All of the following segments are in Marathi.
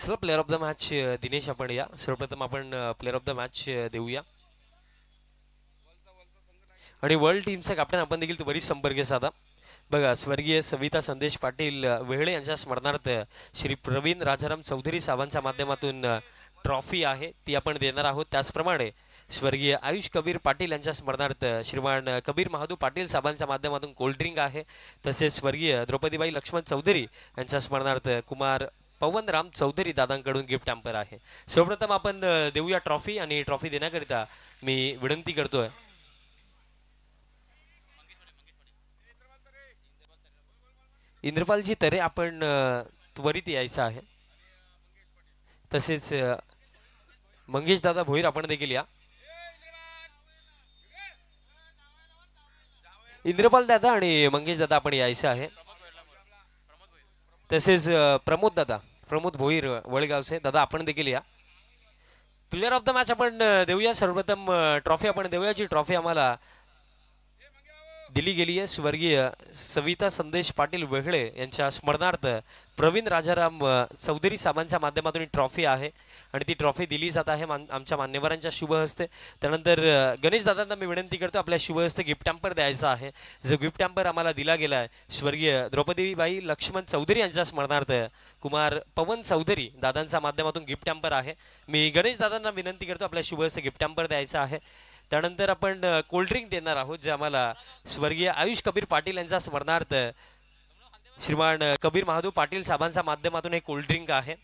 चला player of the match Dinesh आपण या सर्वप्रथम आपण प्लेअर ऑफ द मॅच देऊया आणि वर्ल्ड टीमचा कॅप्टन आपण देखील त्वरित संपर्क साधा. बघा स्वर्गीय सविता संदेश पाटील वेहळे यांच्या स्मरणार्थ श्री प्रवीण राजाराम चौधरी साहेबांच्या माध्यमातून ट्रॉफी आहे ती आपण देणार आहोत. त्याचप्रमाणे स्वर्गीय आयुष कबीर पाटील यांच्या स्मरणार्थ श्रीमान कबीर महादू पाटील साहेबांच्या माध्यमातून कोल्ड्रिंक आहे. तसेच स्वर्गीय द्रौपदीबाई लक्ष्मण चौधरी यांच्या स्मरणार्थ कुमार पवनराम चौधरी दादांकडून गिफ्ट हॅम्पर आहे. सर्वप्रथम आपण देऊया ट्रॉफी आणि ट्रॉफी देण्याकरिता मी विनंती करतोय इंद्रपालजी तरे आपण त्वरित यायचं आहे. तसेच मंगेश दादा भोईर आपण देखील या. इंद्रपाल दादा आणि मंगेश दादा आपण यायचं आहे. तसेच प्रमोद भोईर वळगावचे दादा आपण देखील या. प्लेअर ऑफ द मॅच आपण देऊया. सर्वप्रथम ट्रॉफी आपण देऊया जी ट्रॉफी आम्हाला दिली गेली आहे स्वर्गीय सविता संदेश पाटील वेगळे यांच्या स्मरणार्थ प्रवीण राजाराम चौधरी साहेबांच्या माध्यमातून ही ट्रॉफी आहे आणि ती ट्रॉफी दिली जात आहे आमच्या मान्यवरांच्या शुभ हस्ते. त्यानंतर गणेश दादांना मी विनंती करतो आपल्या शुभ हस्ते गिफ्ट हॅम्पर द्यायचा आहे. जो गिफ्ट हॅम्पर आम्हाला दिला गेला आहे स्वर्गीय द्रौपदीबाई लक्ष्मण चौधरी यांच्या स्मरणार्थ कुमार पवन चौधरी दादांच्या माध्यमातून गिफ्ट हॅम्पर आहे. मी गणेश दादांना विनंती करतो आपल्या शुभ हस्ते गिफ्ट हॅम्पर द्यायचा आहे. त्यानंतर आपण कोल्ड्रिंक देणार आहोत जे आम्हाला स्वर्गीय आयुष कबीर पाटील यांच्या स्मरणार्थ श्रीमान कबीर महादू पाटील साहेबांच्या माध्यमातून हे कोल्ड्रिंक आहे.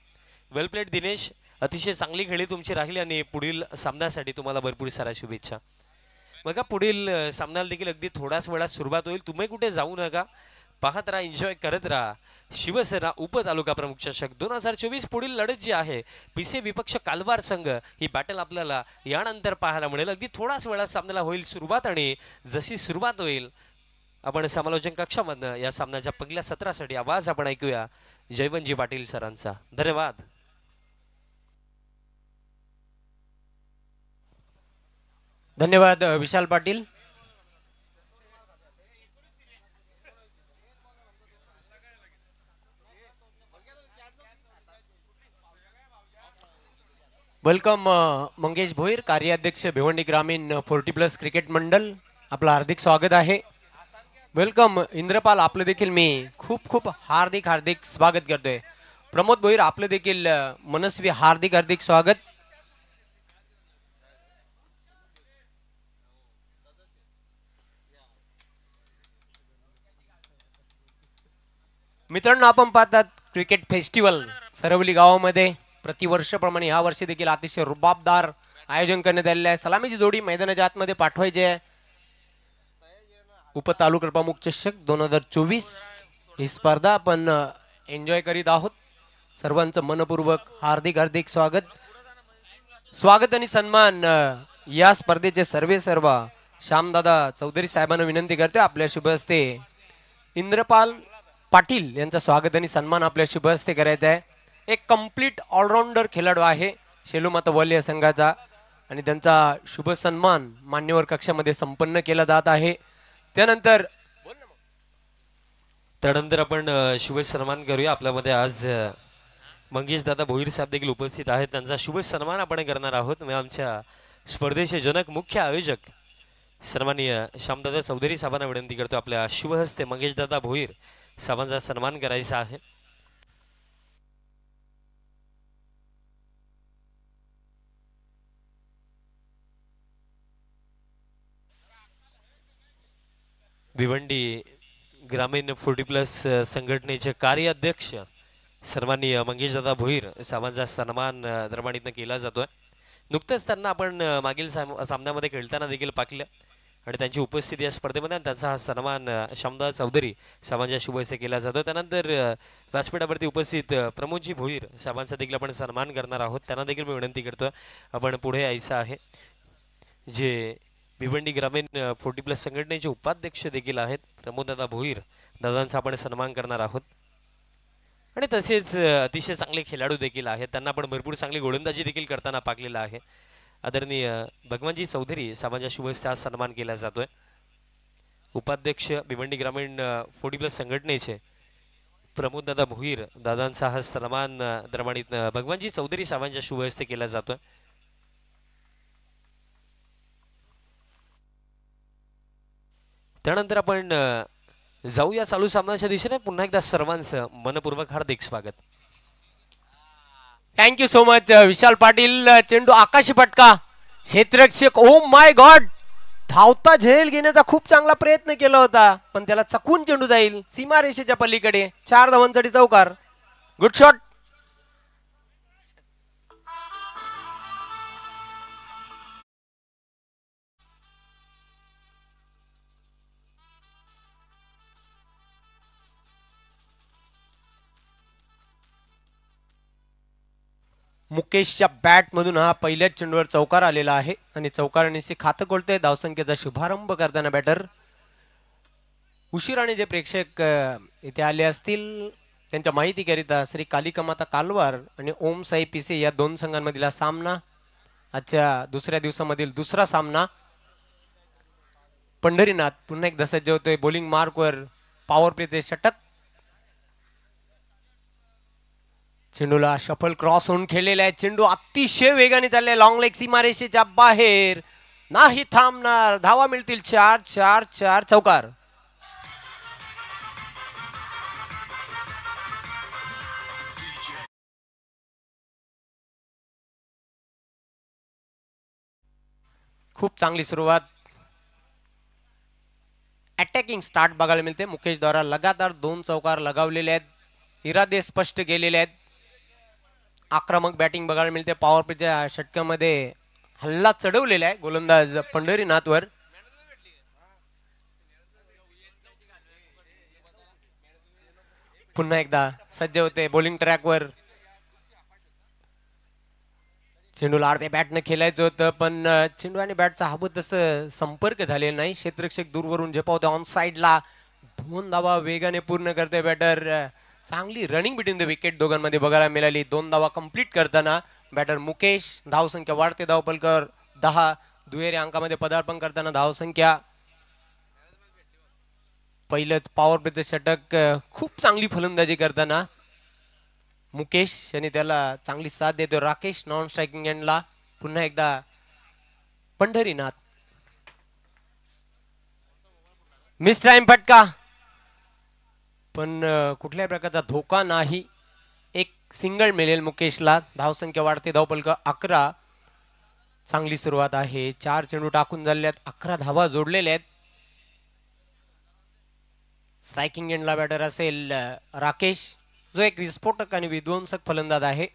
वेल प्लेड दिनेश, अतिशय चांगली खेळी तुमची राहिली आणि पुढील सामन्यासाठी तुम्हाला भरपूर साऱ्या शुभेच्छा. बघा पुढील सामन्याला देखील अगदी थोड्याच वेळात सुरुवात होईल. तुम्ही कुठे जाऊ नका, पाहत राहा, एन्जॉय करत राहा. शिवसेना उपतालुका प्रमुख चषक 2024 पुढील लढत जी आहे पिसे विपक्ष कालवार संघ ही बॅटल आपल्याला यानंतर पाहायला मिळेल. अगदी थोडाच वेळात सामन्याला होईल सुरुवात आणि जशी सुरुवात होईल आपण समालोचन कक्षामधनं या सामन्याच्या पहिल्या सत्रासाठी आवाज आपण ऐकूया जयवंतजी पाटील सरांचा. धन्यवाद. धन्यवाद विशाल पाटील. वेलकम मंगेश भोईर, कार्याध्यक्ष भिवंडी ग्रामीण 40+ क्रिकेट मंडल, आपलं हार्दिक स्वागत आहे. वेलकम इंद्रपाल, आपलं देखील मी खूप खूप हार्दिक स्वागत करतोय. प्रमोद भोईर, आपलं देखील मनस्वी हार्दिक स्वागत. मित्रांनो, आपण पाहतात क्रिकेट फेस्टिवल सरवली गावामध्ये प्रतिवर्षाप्रमाणे या वर्षी देखील अतिशय रुबाबदार आयोजन करण्यात आलेले आहे. सलामीची जोडी मैदानाच्या आतमध्ये पाठवायची आहे. उपतालुका प्रमुख चषक 2024 ही स्पर्धा आपण एन्जॉय करीत आहोत. सर्वांचं मनपूर्वक हार्दिक स्वागत आणि सन्मान. या स्पर्धेचे सर्व श्यामदादा चौधरी साहेबांना विनंती करते आपल्या शुभ हस्ते इंद्रपाल पाटील यांचा स्वागत आणि सन्मान आपल्या शुभ हस्ते करायचा आहे. एक कंप्लीट ऑलराऊंडर खेळाडू आहे शेलूमाता वल्य संघाचा आणि त्यांचा शुभ सन्मान मान्यवर कक्षामध्ये संपन्न केला जात आहे. त्यानंतर आपण शुभ सन्मान करूया. आपल्यामध्ये आज मंगेश दादा भोईर साहेब देखील उपस्थित आहेत. त्यांचा शुभ सन्मान आपण करणार आहोत. आमच्या स्पर्धेचे जनक मुख्य आयोजक सन्माननीय श्यामदादा चौधरी साहेबांना विनंती करतो आपल्या शुभ हस्ते मंगेश दादा भोईर साहेबांचा सन्मान करायचा आहे. भिवंडी ग्रामीण 40+ संघटनेचे कार्याध्यक्ष सन्माननीय मंगेश दादा भोईर साहेबांचा सन्मान दरम्यान केला जातोय. नुकतंच त्यांना आपण मागील सामन्यामध्ये खेळताना देखील पाहिलं आणि त्यांची उपस्थिती या स्पर्धेमध्ये त्यांचा हा सन्मान श्यामदादा चौधरी साहेबांच्या शुभ हस्ते केला जातो. त्यानंतर व्यासपीठावरती उपस्थित प्रमोदजी भोईर साहेबांचा देखील आपण सन्मान करणार आहोत. त्यांना देखील मी विनंती करतोय आपण पुढे यायचं आहे. जे भिवंडी ग्रामीण 40+ संघटनेचे उपाध्यक्ष देखील आहेत प्रमोददादा भोईर दादांचा आपण सन्मान करणार आहोत. आणि तसेच अतिशय चांगले खेळाडू देखील आहेत. त्यांना आपण भरपूर चांगली गोलंदाजी देखील करताना पाहिलेला आहे. आदरणीय भगवानजी चौधरी साहेबांच्या शुभ हस्ते आज सन्मान केला जातोय. उपाध्यक्ष भिवंडी ग्रामीण 40+ संघटनेचे प्रमोद दादा भोईर दादांचा हा सन्मान द्रमाणित भगवानजी चौधरी साहेबांच्या शुभ हस्ते केला जातोय. त्यानंतर आपण जाऊया चालू सामन्याच्या दिशेने. पुन्हा एकदा सर्वांचं मनपूर्वक हार्दिक स्वागत. Thank you so much Vishal Patil. चेंडू आकाशी पटका, क्षेत्ररक्षक ओ माय गॉड, धावता झेल घेण्याचा खूप चांगला प्रयत्न केला होता पण त्याला चकून चेंडू जाईल सीमारेषेच्या पलीकडे. 4 धावांसाठी चौकार. Good shot. मुकेशच्या बॅट मधून हा पहिल्याच चेंडूवर चौकार आलेला आहे आणि चौकाराने खातं खोलतोय धावसंख्येचा शुभारंभ करताना बॅटर. उशिराने जे प्रेक्षक इथे आले असतील त्यांच्या माहितीकरिता श्री कालिकामाता कालवार आणि ओम साई पिसे या 2 संघांमधील सामना, आजच्या दुसऱ्या दिवसामधील दुसरा सामना. पंढरीनाथ पुन्हा एकदा सज्ज होतोय बॉलिंग मार्कवर. पॉवर प्लेचे षटक. चेंडूला शफल क्रॉस होऊन खेळलेला आहे. चेंडू अतिशय वेगाने चाललाय लॉंग लेग सीमारेषेच्या बाहेर. नाही थांबणार. धावा मिळतील 4 4 4. चौकार. खूप चांगली सुरुवात. अटॅकिंग स्टार्ट बघायला मिळते. मुकेश द्वारा लगातार 2 चौकार लगावलेले आहेत. इरादे स्पष्ट केलेले आहेत. आक्रमक बॅटिंग बघायला मिळते. पॉवर प्लेच्या षटकामध्ये हल्ला चढवलेला आहे गोलंदाज पंढरीनाथवर. पुन्हा एकदा सज्ज होते बॉलिंग ट्रॅकवर. चेंडूला अर्ध्या बॅटनं खेळायचं होतं पण चेंडू आणि बॅटचा हबत तसं संपर्क झालेला नाही. क्षेत्ररक्षक दूरवरून झेपावते ऑन साइडला. 2 धावा वेगाने पूर्ण करते बॅटर. चांगली रनिंग बिटवीन द विकेट दोघांमध्ये बघायला मिळाली. 2 धावा कंप्लीट करताना बॅटर मुकेश. धावसंख्या वाढते. धावपलकर 10. दुहेरी अंकामध्ये पदार्पण करताना धावसंख्या. पहिलंच पॉवर प्लेचं षटक. खूप चांगली फलंदाजी करताना मुकेश आणि त्याला चांगली साथ देतो राकेश नॉन स्ट्रायकिंग एंडला. पुन्हा एकदा पंढरीनाथ. मिस टाइम फटका पण कुठल्याही प्रकारचा धोका नाही. एक सिंगल मिळेल मुकेशला. धावसंख्या वाढते. धावपलक 11. चांगली सुरुवात आहे. 4 चेंडू टाकून झालेले आहेत. 11 धावा जोडलेल्या आहेत. स्ट्रायकिंग एंडला बॅटर असेल राकेश जो एक विस्फोटक आणि विध्वंसक फलंदाज आहे.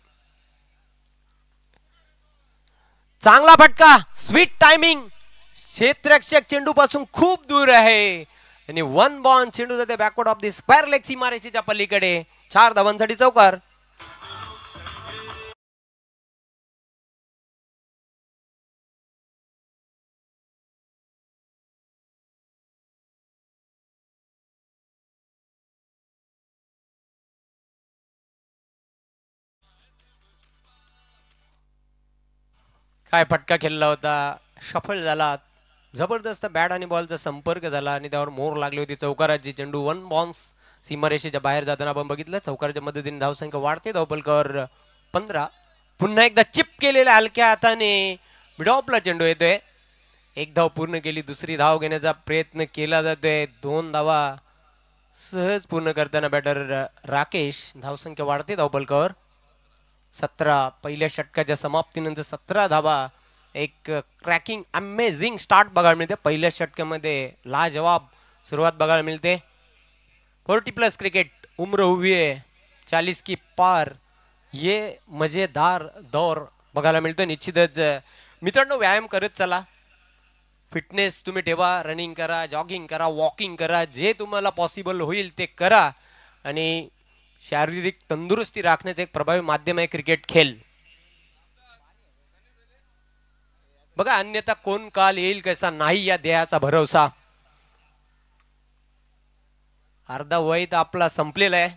चांगला फटका. Sweet timing. क्षेत्ररक्षक चेंडू पासून खूप दूर आहे आणि 1 बॉल. चेंडू जाते backward of the square leg सीमारेषेच्या पलीकडे. 4 धावांसाठी चौकार. काय फटका खेळला होता. सफल झाला. जबरदस्त बॅट आणि बॉलचा संपर्क झाला आणि त्यावर मोर लागली होती चौकाराची. चेंडू 1 बॉन्स सीमारेषेच्या बाहेर जाताना आपण बघितलं. चौकाराच्या मदतीने धावसंख्या वाढते. धावपलकर 15. पुन्हा एकदा चिप केलेल्या हलक्या हाताने मिडऑफला चेंडू येतोय. 1 धाव पूर्ण केली. दुसरी धाव घेण्याचा प्रयत्न केला जातोय. 2 धावा सहज पूर्ण करताना बॅटर राकेश. धावसंख्या वाढते. धावपलकर 17. पहिल्या षटकाच्या समाप्तीनंतर 17 धावा. एक क्रॅकिंग अमेझिंग स्टार्ट बघायला मिळते. पहिल्या षटकामध्ये लाजवाब सुरुवात बघायला मिळते. 40+ क्रिकेट उम्र हुई है 40 की पार. ये मजेदार दौर बघायला मिळतो. निश्चितच मित्रांनो व्यायाम करत चला. फिटनेस तुम्ही ठेवा. रनिंग करा, जॉगिंग करा, वॉकिंग करा. जे तुम्हाला पॉसिबल होईल ते करा आणि शारीरिक तंदुरुस्ती राखण्याचे एक प्रभावी माध्यम आहे क्रिकेट खेळ. बघा अन्यथा कोण काल येईल कसा नाही या देहाचा भरोसा. अर्धा वय तर आपला संपलेला आहे.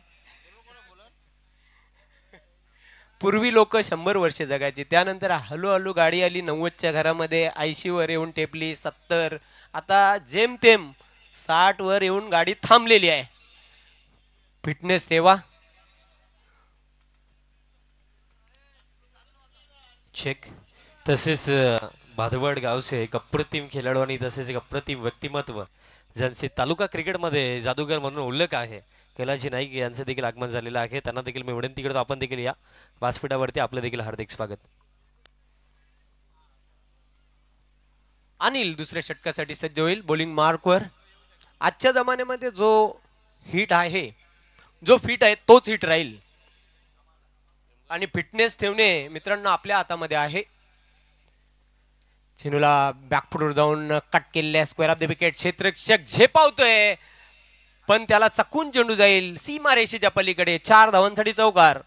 पूर्वी लोक 100 वर्ष जगायचे. त्यानंतर हळूहळू गाडी आली 90च्या घरामध्ये. 80 वर येऊन टेपली. 70. आता जेमतेम 60 वर येऊन गाडी थांबलेली आहे. फिटनेस ठेवा. चेक. तसेच भादवड गावचे एक अप्रतिम खेळाडू आणि तसेच एक अप्रतिम व्यक्तिमत्व ज्यांचे तालुका क्रिकेटमध्ये जादूगर म्हणून उल्लेख आहे, कैलासजी नाईक यांचं देखील आगमन झालेलं आहे. त्यांना देखील मी विनंती करतो आपण देखील या व्यासपीठावरती. आपलं देखील हार्दिक स्वागत. अनिल दुसऱ्या षटकासाठी सज्ज होईल बॉलिंग मार्कवर. आजच्या जमान्यामध्ये जो हिट आहे, जो फिट आहे तोच हिट राहील आणि फिटनेस ठेवणे मित्रांनो आपल्या हातामध्ये आहे. चेंडूला बॅकफुटवर जाऊन कट केलेल्या स्क्वेअर ऑफ द विकेट. क्षेत्ररक्षक झेपावतोय पण त्याला चकून चेंडू जाईल सीमा रेषेच्या पलीकडे. 4 धावांसाठी चौकार.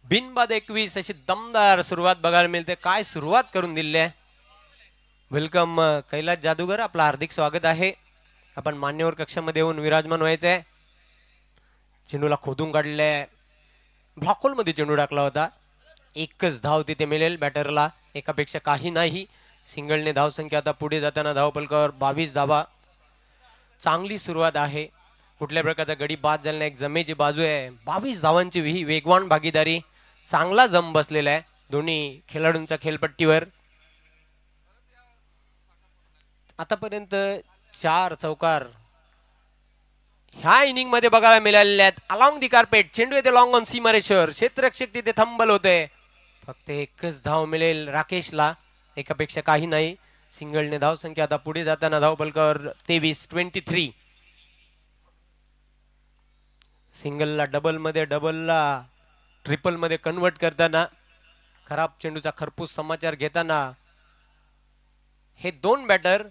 बिनबाद 21 अशी दमदार सुरुवात बघायला मिळते. काय सुरुवात करून दिली आहे. वेलकम कैलास जादूगर, आपलं हार्दिक स्वागत आहे. आपण मान्यवर कक्षामध्ये येऊन विराजमान व्हायचंय. चेंडूला खोदून काढले, ब्लॉक होल मध्ये चेंडू टाकला होता. एकच धाव तिथे मिळेल बॅटरला, एकापेक्षा काही नाही. सिंगलने धावसंख्या आता पुढे जाताना धावपलकावर 22 धावा. चांगली सुरुवात आहे. कुठल्या प्रकारचा गडी बाद झाला नाही, एक जमेची बाजू आहे. 22 धावांची ही वेगवान भागीदारी. चांगला जम बसलेला आहे दोन्ही खेळाडूंच्या खेळपट्टीवर. आतापर्यंत 4 चौकार ह्या इनिंग मध्ये बघायला मिळालेले आहेत. अलॉंग दी कार्पेट चेंडू येते लॉंग ऑन सीमारेश्वर. क्षेत्ररक्षक तिथे थंबल होते. फक्त एकच धाव मिळेल राकेशला, एकापेक्षा काही नाही. सिंगलने धावसंख्या आता पुढे जाताना धावपलकावर 23-23. सिंगलला डबल मध्ये, डबलला ट्रिपल मध्ये कन्वर्ट करताना, खराब चेंडूचा खरपूस समाचार घेताना हे 2 बॅटर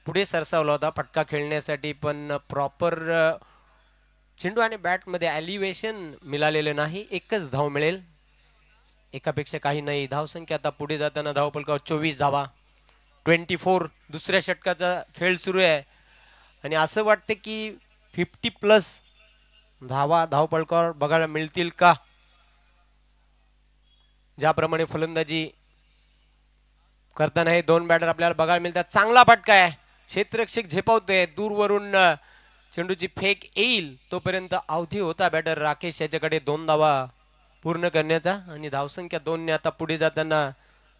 पुढे सरसावला होता फटका खेळण्यासाठी, पण प्रॉपर चेंडू आणि बॅट मध्ये एलिव्हेशन मिळालेले नाही. एकच धाव मिळेल, एकापेक्षा काही नाही. धावसंख्या आता पुढे जाताना धावपलकावर 24 धावा. 24. दुसऱ्या षटकाचा खेळ सुरू आहे आणि असं वाटतं की 50+ धावा धावपलकावर बघायला मिळतील का. ज्याप्रमाणे फलंदाजी करताना हे 2 बॅटर आपल्याला बघायला मिळतात. चांगला फटका आहे, क्षेत्ररक्षक झेपावतोय. दूरवरून चेंडूची फेक येईल तोपर्यंत अवधी होता बॅटर राकेश याच्याकडे 2 धावा पूर्ण करण्याचा. आणि धावसंख्या 2 ने आता पुढे जाताना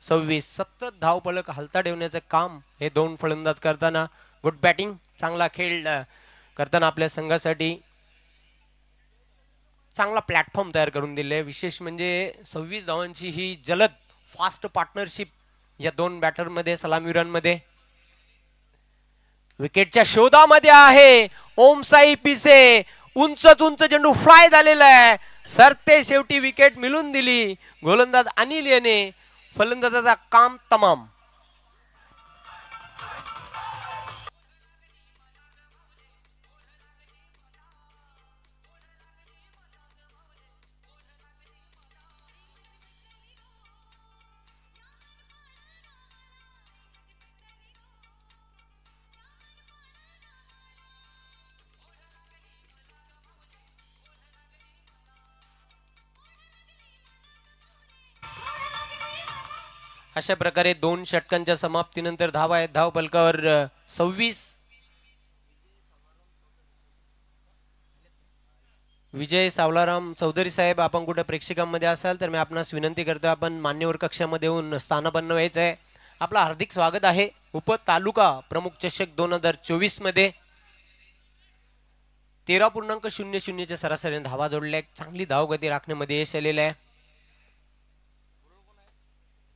26. सतत धावफलक हलता ठेवण्याचं काम हे 2 फलंदाज करताना. गुड बॅटिंग, चांगला खेळ करताना आपल्या संघासाठी चांगला प्लॅटफॉर्म तयार करून दिले. विशेष म्हणजे 26 धावांची ही जलद फास्ट पार्टनरशिप या 2 बॅटरमध्ये, सलामीवीरांमध्ये. विकेटच्या शोधामध्ये आहे ओमसाई पिसे. उंचच उंच चेंडू फ्लाय झालेला आहे. सरते शेवटी विकेट मिळून दिली गोलंदाज अनिल याने. फलंदाजाचा काम तमाम. अशा प्रकारे 2 षटकांच्या समाप्तीनंतर धावा आहेत धावफलकावर 26. विजय सावलाराम चौधरी साहेब, आपण कुठे प्रेक्षकांमध्ये असाल तर मी आपणास विनंती करतो आपण मान्यवर कक्षामध्ये येऊन स्थानापन्न व्हायचं आहे. आपलं हार्दिक स्वागत आहे. उप तालुका प्रमुख चषक 2024 मध्ये 13.00 च्या सरासरीने धावा जोडल्या. चांगली धावगती राखण्यामध्ये यश आलेलं आहे.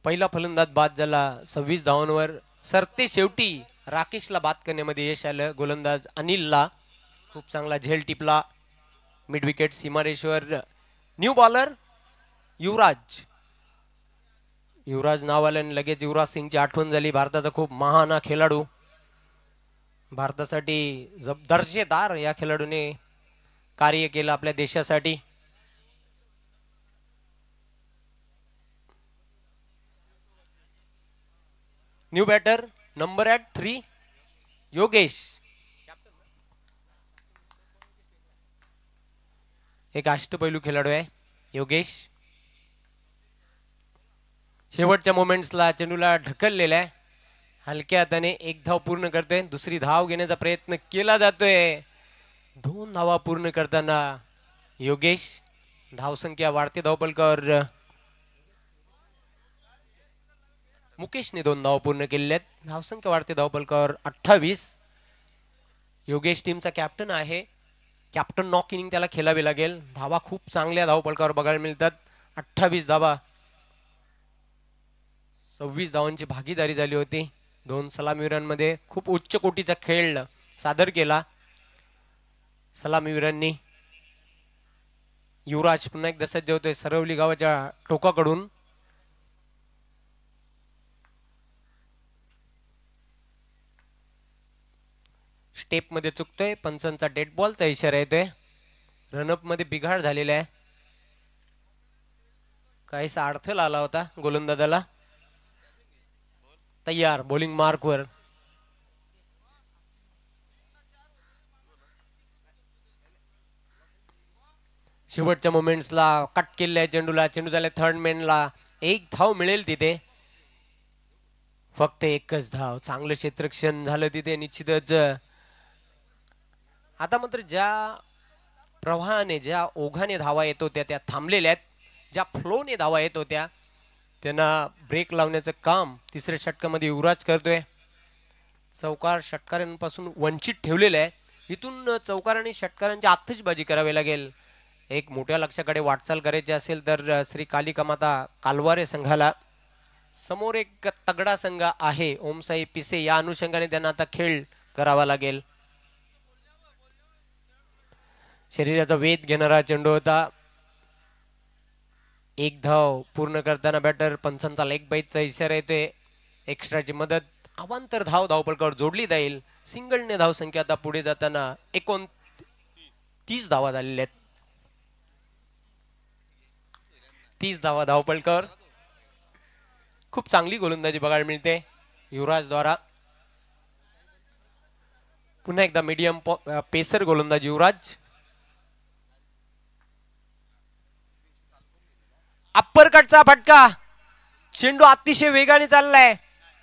पहिला फलंदाज बाद झाला 26 धावांवर. सरते शेवटी राकेशला बाद करण्यामध्ये यश आलं. गोलंदाज अनिलला खूप चांगला झेल टिपला. मिड विकेट सीमारेश्वर. New bowler Yuvraj. युवराज नाव आलं लगेच युवराज सिंगची आठवण झाली. भारताचा खूप महान खेळाडू, भारतासाठी दर्जेदार या खेळाडूने कार्य केलं आपल्या देशासाठी. New batter number at 3 Yogesh. एक अष्टपैलू खेळाडू आहे योगेश. शेवटच्या मोमेंट्सला चेंडूला ढकललेला आहे. हलक्या हाताने एक धाव पूर्ण करतोय. दुसरी धाव घेण्याचा प्रयत्न केला जातोय. 2 धावा पूर्ण करताना योगेश. धावसंख्या वाढते धावपलकावर. मुकेशने 2 धावा पूर्ण केलेल्या आहेत. धावसंख्या वाढते धावपलकावर 28. योगेश टीमचा कॅप्टन आहे. कॅप्टन नॉक इनिंग त्याला खेळावी लागेल. धावा खूप चांगल्या धावपलकावर बघायला मिळतात. 28 धावा. 26 धावांची भागीदारी झाली होती. 2 सलामीवीरांमध्ये खूप उच्च कोटीचा खेळ सादर केला सलामीवीरांनी. युवराज पुन्हा एकदा सज्ज होतोय सरवली गावाच्या टोकाकडून. स्टेप मध्ये चुकतोय. पंचांचा डेड बॉलचा इशारा येतोय. रनअप मध्ये बिघाड झालेला आहे. काहीसा अडथळा आला होता गोलंदाजाला. तयार बॉलिंग मार्कवर. शेवटच्या मोमेंट्सला कट केलेल्या चेंडूला. चेंडू झाले थर्ड मॅनला. 1 धाव मिळेल तिथे. फक्त 1च धाव. चांगलं क्षेत्ररक्षण झालं तिथे निश्चितच. आता मात्र ज्या प्रवाहाने ज्या ओघाने धावा येत होत्या त्या थांबलेल्या आहेत. ज्या फ्लोने धावा येत होत्या त्यांना ब्रेक लावण्याचं काम तिसऱ्या षटकामध्ये युवराज करतोय. चौकार षटकारांपासून वंचित ठेवलेलं आहे. इथून चौकार आणि षटकारांची आतषबाजी करावी लागेल. एक मोठ्या लक्ष्याकडे वाटचाल करायची असेल तर श्री कालिका माता कालवारे संघाला. समोर एक तगडा संघ आहे ओमसाई पिसे. या अनुषंगाने त्यांना आता खेळ करावा लागेल. शरीराचा वेध घेणारा चेंडू होता. 1 धाव पूर्ण करताना बॅटर पंचांचा लेग बाईटचा इशारा येतोय. एक्स्ट्राची मदत. अवांतर धाव धावपलकावर जोडली जाईल. सिंगलने धावसंख्या आता पुढे जाताना 29 धावा झालेल्या आहेत. 30 धावा धावपलकावर. खूप चांगली गोलंदाजी बघायला मिळते युवराज द्वारा. पुन्हा एकदा मीडियम पेसर गोलंदाज युवराज. अप्पर कटचा फटका. चेंडू अतिशय वेगाने चाललाय.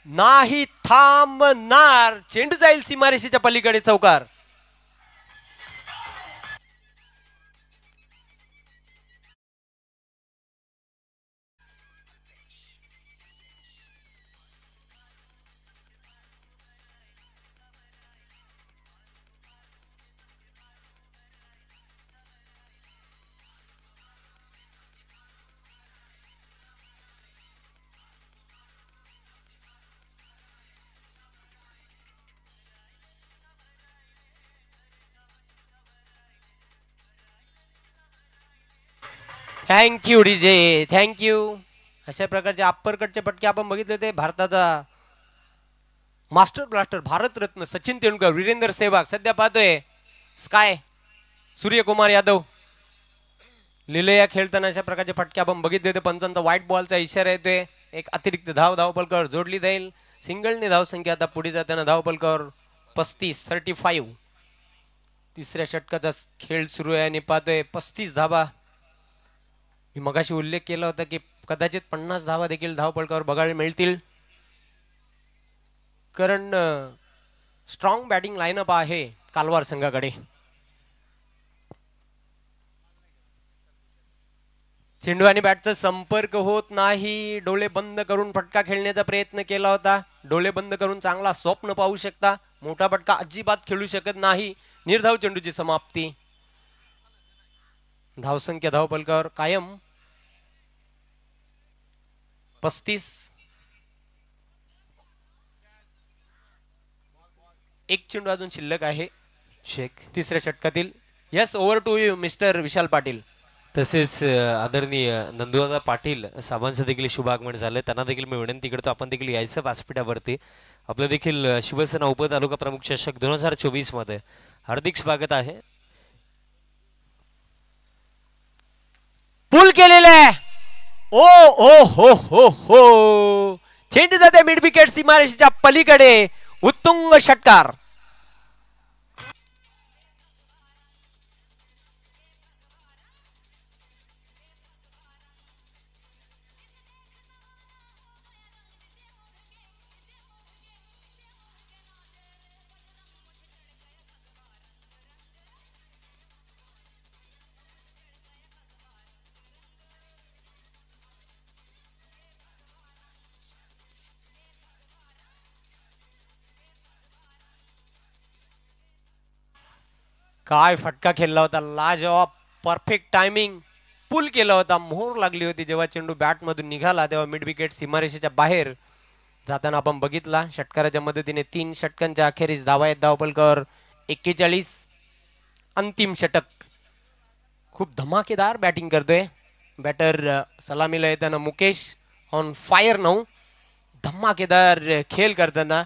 नाही थांबणार. चेंडू जाईल सीमारेषेच्या पलीकडे चौकार. Thank you DJ. थँक्यू. अशा प्रकारचे अप्पर कटचे फटके आपण बघितले होते. भारताचा मास्टर ब्लास्टर भारतरत्न सचिन तेंडुलकर, वीरेंद्र सेहवाग. सध्या पाहतोय स्काय सूर्यकुमार यादव लिलया खेळताना अशा प्रकारचे फटके आपण बघितले होते. पंचांचा व्हाईट बॉलचा इशारा येतोय. एक अतिरिक्त धाव धावपलकावर जोडली जाईल. सिंगलने धावसंख्या आता पुढे जाताना धावपलकावर 35. तिसऱ्या षटकाचा खेळ सुरू आहे आणि पाहतोय 35 धावा. मी मगाशी उल्लेख केला होता की कदाचित 50 धावा देखील धावपलकावर बघायला मिळतील. कारण स्ट्रॉंग बॅटिंग लाईनअप आहे कालवार संघाकडे. चेंडू आणि बॅटचा संपर्क होत नाही. डोळे बंद करून फटका खेळण्याचा प्रयत्न केला होता. डोळे बंद करून चांगला स्वप्न पाहू शकता. मोठा फटका अजिबात खेळू शकत नाही. निर्धाव चेंडूची समाप्ती. धावसंख्या धावपलकावर कायम 35. एक चेंडू अजून शिल्लक आहे शेख तिसऱ्या षटकातील. Yes, over to you mister Vishal Patil. तसेच आदरणीय नंदुदादा पाटील साहेबांचं देखील शुभ आगमन झालं. त्यांना देखील मी विनंती करतो आपण देखील यायचं व्यासपीठावरती. आपलं देखील शिवसेना उपतालुका प्रमुख चषक 2024 मध्ये हार्दिक स्वागत आहे. पुल केलेलं आहे. ओ ओ हो हो हो. चेंडू जाते मिड विकेट सीमारेषेच्या पलीकडे. उत्तुंग षटकार. काय फटका खेळला होता, लाजवाब. Perfect timing. पुल केला होता. मोहर लागली होती जेव्हा चेंडू बॅट मधून निघाला तेव्हा मिड विकेट सीमारेषेच्या बाहेर जाताना आपण बघितला. षटकाराच्या मदतीने 3 षटकांच्या अखेरीस धावा आहेत धावपलकर 41. अंतिम षटक. खूप धमाकेदार बॅटिंग करतोय बॅटर. सलामीला येताना मुकेश ऑन फायर नाऊ. धमाकेदार खेळ करताना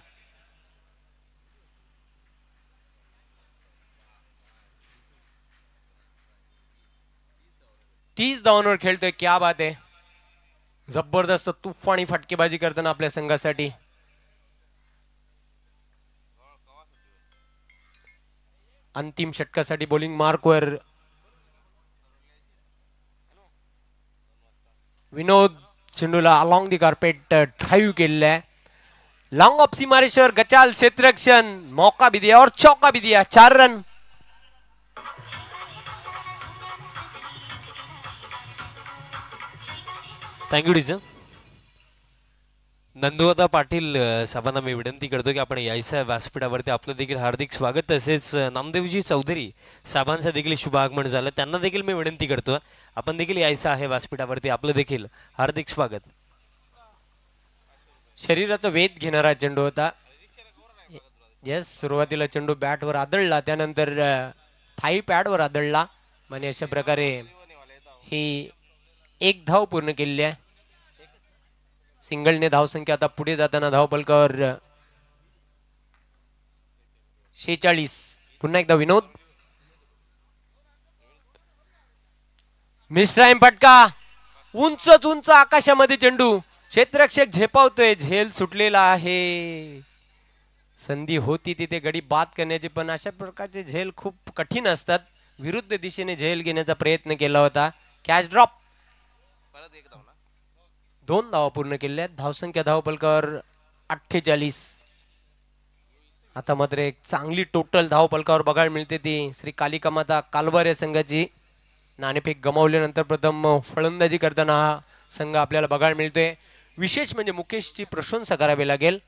30 धावांवर खेळतोय. क्या बात आहे. जबरदस्त तुफानी फटकेबाजी करताना आपल्या संघासाठी. अंतिम षटकासाठी बॉलिंग मार्कवर विनोद चेंडूला अलॉंग दी कार्पेट ड्राइव केलेला. लॉन्ग ऑफ सीमारेश्वर गचाल क्षेत्ररक्षण. मौका भी दिया और चौका भी दिया. 4 रन. थँक्यू डीजन. नंदुआता पाटील साहेबांना मी विनंती करतो की आपण यायचं व्यासपीठावरती. आपलं देखील हार्दिक स्वागत. तसेच नामदेवजी चौधरी साहेबांचं देखील शुभ आगमन झालं. त्यांना देखील मी विनंती करतो आपण देखील यायचं आहे व्यासपीठावरती. आपलं देखील हार्दिक स्वागत. शरीराचा वेध घेणारा चेंडू होता. येस, सुरुवातीला चेंडू बॅटवर आदळला, त्यानंतर थाई पॅडवर आदळला आणि अशा प्रकारे ही 1 धाव पूर्ण केलेली आहे. सिंगलने धावसंख्या आता पुढे जाताना धावपलकावर 46. पुन्हा एकदा विनोद. मिस टाइम फटका. उंचच उंच आकाशामध्ये चेंडू. क्षेत्ररक्षक झेपावतोय. झेल सुटलेला आहे. संधी होती तिथे गडी बाद करण्याची, पण अशा प्रकारचे झेल खूप कठीण असतात. विरुद्ध दिशेने झेल घेण्याचा प्रयत्न केला होता. Catch drop. 2 धावा पूर्ण केल्या. धावसंख्या धावपलकावर 48. आता मात्र एक चांगली टोटल धावपलकावर बघायला मिळते ती श्री कालिका माता कालवार या संघाची. नाणेफेक गमावल्यानंतर प्रथम फलंदाजी करताना हा संघ आपल्याला बघायला मिळतोय. विशेष म्हणजे मुकेशची प्रशंसा करावी लागेल.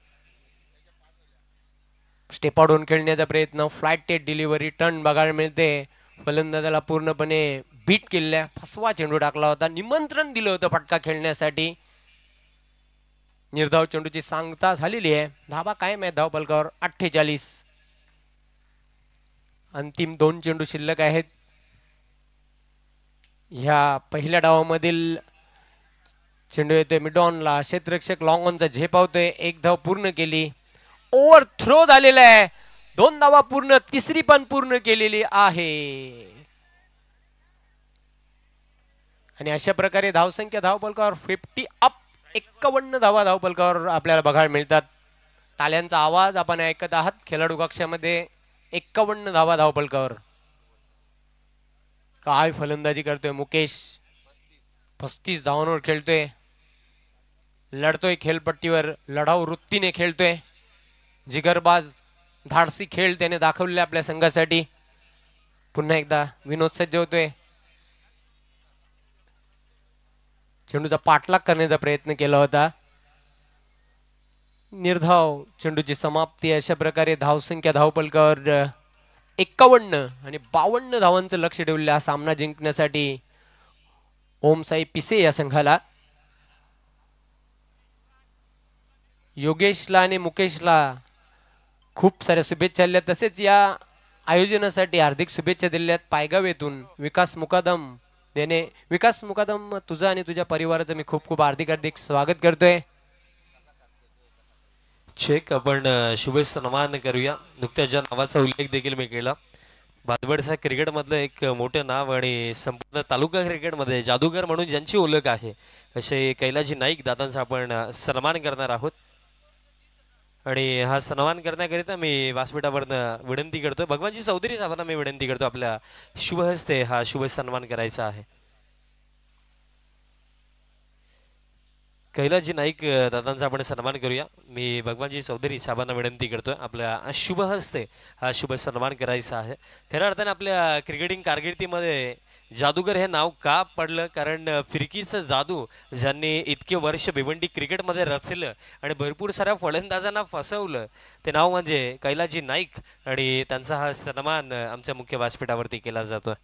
स्टेपाडून खेळण्याचा प्रयत्न. फ्लाइट टेट डिलिव्हरी टर्न बघायला मिळते. फलंदाजाला पूर्णपणे बीट केलेल्या. फसवा चेंडू टाकला होता. निमंत्रण दिलं होतं फटका खेळण्यासाठी. निर्धाव चेंडूची सांगता झालेली आहे. धाबा कायम आहे धावपलकावर 48. अंतिम 2 चेंडू शिल्लक आहेत. ह्या पहिल्या डावामधील चेंडू येतोय मिडॉनला. क्षेत्ररक्षक लॉंग ऑनचा झेपावतोय. 1 धाव पूर्ण केली. ओव्हर थ्रो झालेला आहे. 2 धावा पूर्ण. 3री पण पूर्ण केलेली आहे. आणि अशा प्रकारे धावसंख्या धावपलकावर 50 अप. 51 धावा धावपलकावर आपल्याला बघायला मिळतात. टाळ्यांचा आवाज आपण ऐकत आहात. खेळाडू कक्षामध्ये 51 धावा धावपलकावर. काय फलंदाजी करतोय मुकेश. 35 धावांवर खेळतोय. लढतोय खेळपट्टीवर. लढाऊ वृत्तीने खेळतोय. जिगरबाज धाडसी खेळ त्याने दाखवले आपल्या संघासाठी. पुन्हा एकदा विनोद सज्ज होतोय. चेंडूचा पाठलाग करण्याचा प्रयत्न केला होता. निर्धाव चेंडूची समाप्ती. अशा प्रकारे धावसंख्या धावपलकावर 51 आणि 52 धावांचं लक्ष ठेवलं हा सामना जिंकण्यासाठी ओमसाई पिसे या संघाला. योगेशला आणि मुकेशला खूप साऱ्या शुभेच्छा दिल्या. तसेच या आयोजनासाठी हार्दिक शुभेच्छा दिल्यात पायगाव येथून विकास मुकादम देणे. विकास मुकादम, तुझं आणि तुझ्या परिवाराचं मी खूप खूप हार्दिक स्वागत करतोय. चेक आपण शुभेच्छा नमन करूया. नुकत्याच ज्या नावाचा उल्लेख देखील मी केला भातबडचा क्रिकेटमधलं एक मोठं नाव आणि संपूर्ण तालुका क्रिकेटमध्ये जादूगर म्हणून ज्यांची ओळख आहे असे कैलाजी नाईक दादांचा आपण सन्मान करणार आहोत. आणि हा सन्मान करण्याकरिता मी व्यासपीठावरनं विनंती करतो, भगवानजी चौधरी साहेबांना मी विनंती करतो आपल्या शुभ हस्ते हा शुभ सन्मान करायचा आहे. कैलाजी नाईक दादांचा आपण सन्मान करूया. मी भगवानजी चौधरी साहेबांना विनंती करतोय आपल्या शुभ हस्ते हा शुभ सन्मान करायचा आहे. खऱ्या अर्थाने आपल्या क्रिकेटिंग कारकिर्दीमध्ये जादूगर हे नाव का पडलं, कारण फिरकीचं जादू ज्यांनी इतके वर्ष भिवंडी क्रिकेटमध्ये रचलं आणि भरपूर साऱ्या फलंदाजांना फसवलं ते नाव म्हणजे कैलाजी नाईक. आणि त्यांचा हा सन्मान आमच्या मुख्य व्यासपीठावरती केला जातोय.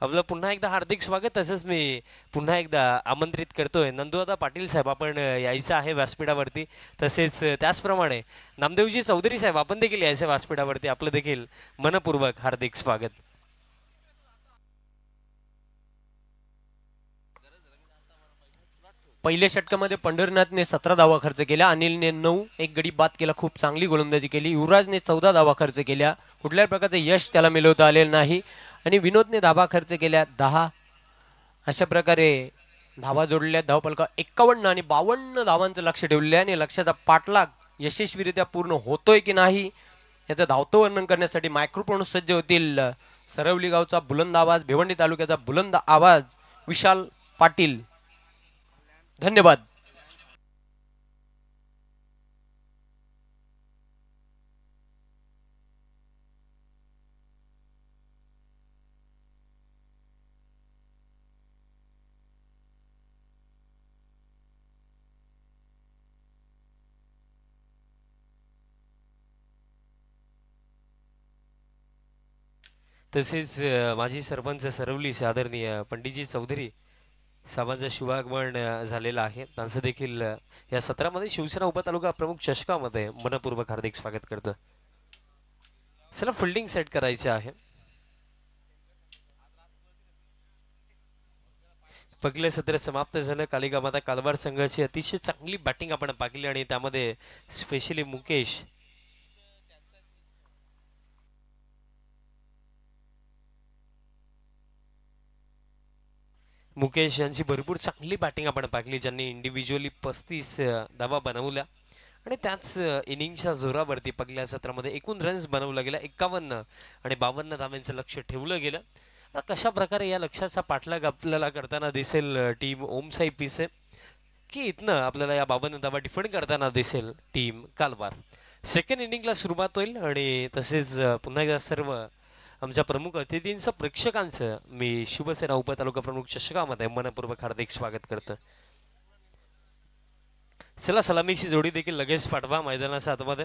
आपलं पुन्हा एकदा हार्दिक स्वागत. तसंच मी पुन्हा एकदा आमंत्रित करतोय नंदुदादा पाटील साहेब, आपण यायचं आहे व्यासपीठावरती. तसेच त्याचप्रमाणे नामदेवजी चौधरी साहेब आपण देखील यायचं व्यासपीठावरती. आपलं देखील मनपूर्वक हार्दिक स्वागत. पहिल्या षटकामध्ये पंढरनाथने 17 धावा खर्च केल्या, अनिलने 9, एक गडी बाद केला, खूप चांगली गोलंदाजी केली. युवराजने 14 धावा खर्च केल्या, कुठल्याही प्रकारचे यश त्याला मिळवता आलेलं नाही. आणि विनोदने धावा खर्च केल्या 10. अशा प्रकारे धावा जोडल्या. धावफलका 51 आणि 52 धावांचं लक्ष ठेवले आणि लक्षाचा पाठलाग यशस्वीरित्या पूर्ण होतोय की नाही याचं धावतं वर्णन करण्यासाठी मायक्रोफोन सज्ज होतील. सरवली गावचा बुलंद आवाज, भिवंडी तालुक्याचा बुलंद आवाज विशाल पाटील. धन्यवाद. तसेच माजी सरपंच सरवली आदरणीय पंडितजी चौधरी साहेबांचं शुभागमन झालेलं आहे. त्यांचं देखील या सत्रामध्ये शिवसेना उपतालुका प्रमुख चषकामध्ये मनपूर्वक हार्दिक स्वागत करतो. चला फिल्डिंग सेट करायचे आहे. पहिलं सत्र समाप्त झालं. कालिका माता कालवार संघाची अतिशय चांगली बॅटिंग आपण पाहिली आणि त्यामध्ये स्पेशली मुकेश यांची भरपूर चांगली बॅटिंग आपण पाहिली, ज्यांनी इंडिव्हिज्युअली 35 धावा बनवल्या आणि त्याच इनिंगच्या जोरावरती पहिल्या सत्रामध्ये एकूण रन्स बनवलं गेलं 51 आणि 52 धावांचं लक्ष ठेवलं गेलं. कशा प्रकारे या लक्ष्याचा पाठलाग आपल्याला करताना दिसेल टीम ओम साई पिसे, की इथनं आपल्याला या 52 धावा डिफेंड करताना दिसेल टीम कालवार. सेकंड इनिंगला सुरुवात होईल आणि तसेच पुन्हा एकदा सर्व आमच्या प्रमुख अतिथींचं प्रेक्षकांचं मी शिवसेना उपतालुका प्रमुख चषकामध्ये मनपूर्वक हार्दिक स्वागत करतो. चला सलामीची जोडी देखील लगेच पाठवा मैदानाच्या आतमध्ये.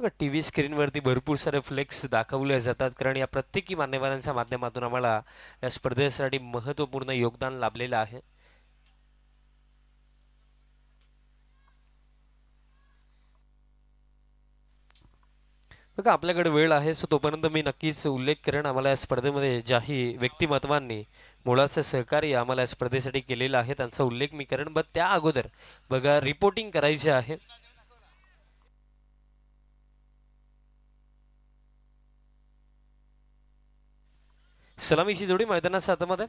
बघा टीव्ही स्क्रीनवरती भरपूर सारे फ्लेक्स दाखवले जातात, कारण या प्रत्येकी मान्यवरांच्या माध्यमातून आम्हाला या स्पर्धेसाठी महत्त्वपूर्ण योगदान लाभलेलं आहे. बघा आपल्याकडे वेळ आहे, सो तोपर्यंत मी नक्कीच उल्लेख करेन आम्हाला या स्पर्धेमध्ये ज्याही व्यक्तिमत्वांनी मुळाचं सहकार्य आम्हाला या स्पर्धेसाठी केलेलं आहे त्यांचा उल्लेख मी करेन. बट त्या अगोदर बघा रिपोर्टिंग करायचे आहे. सलामीची जोडी मैदानाच्या आतमध्ये.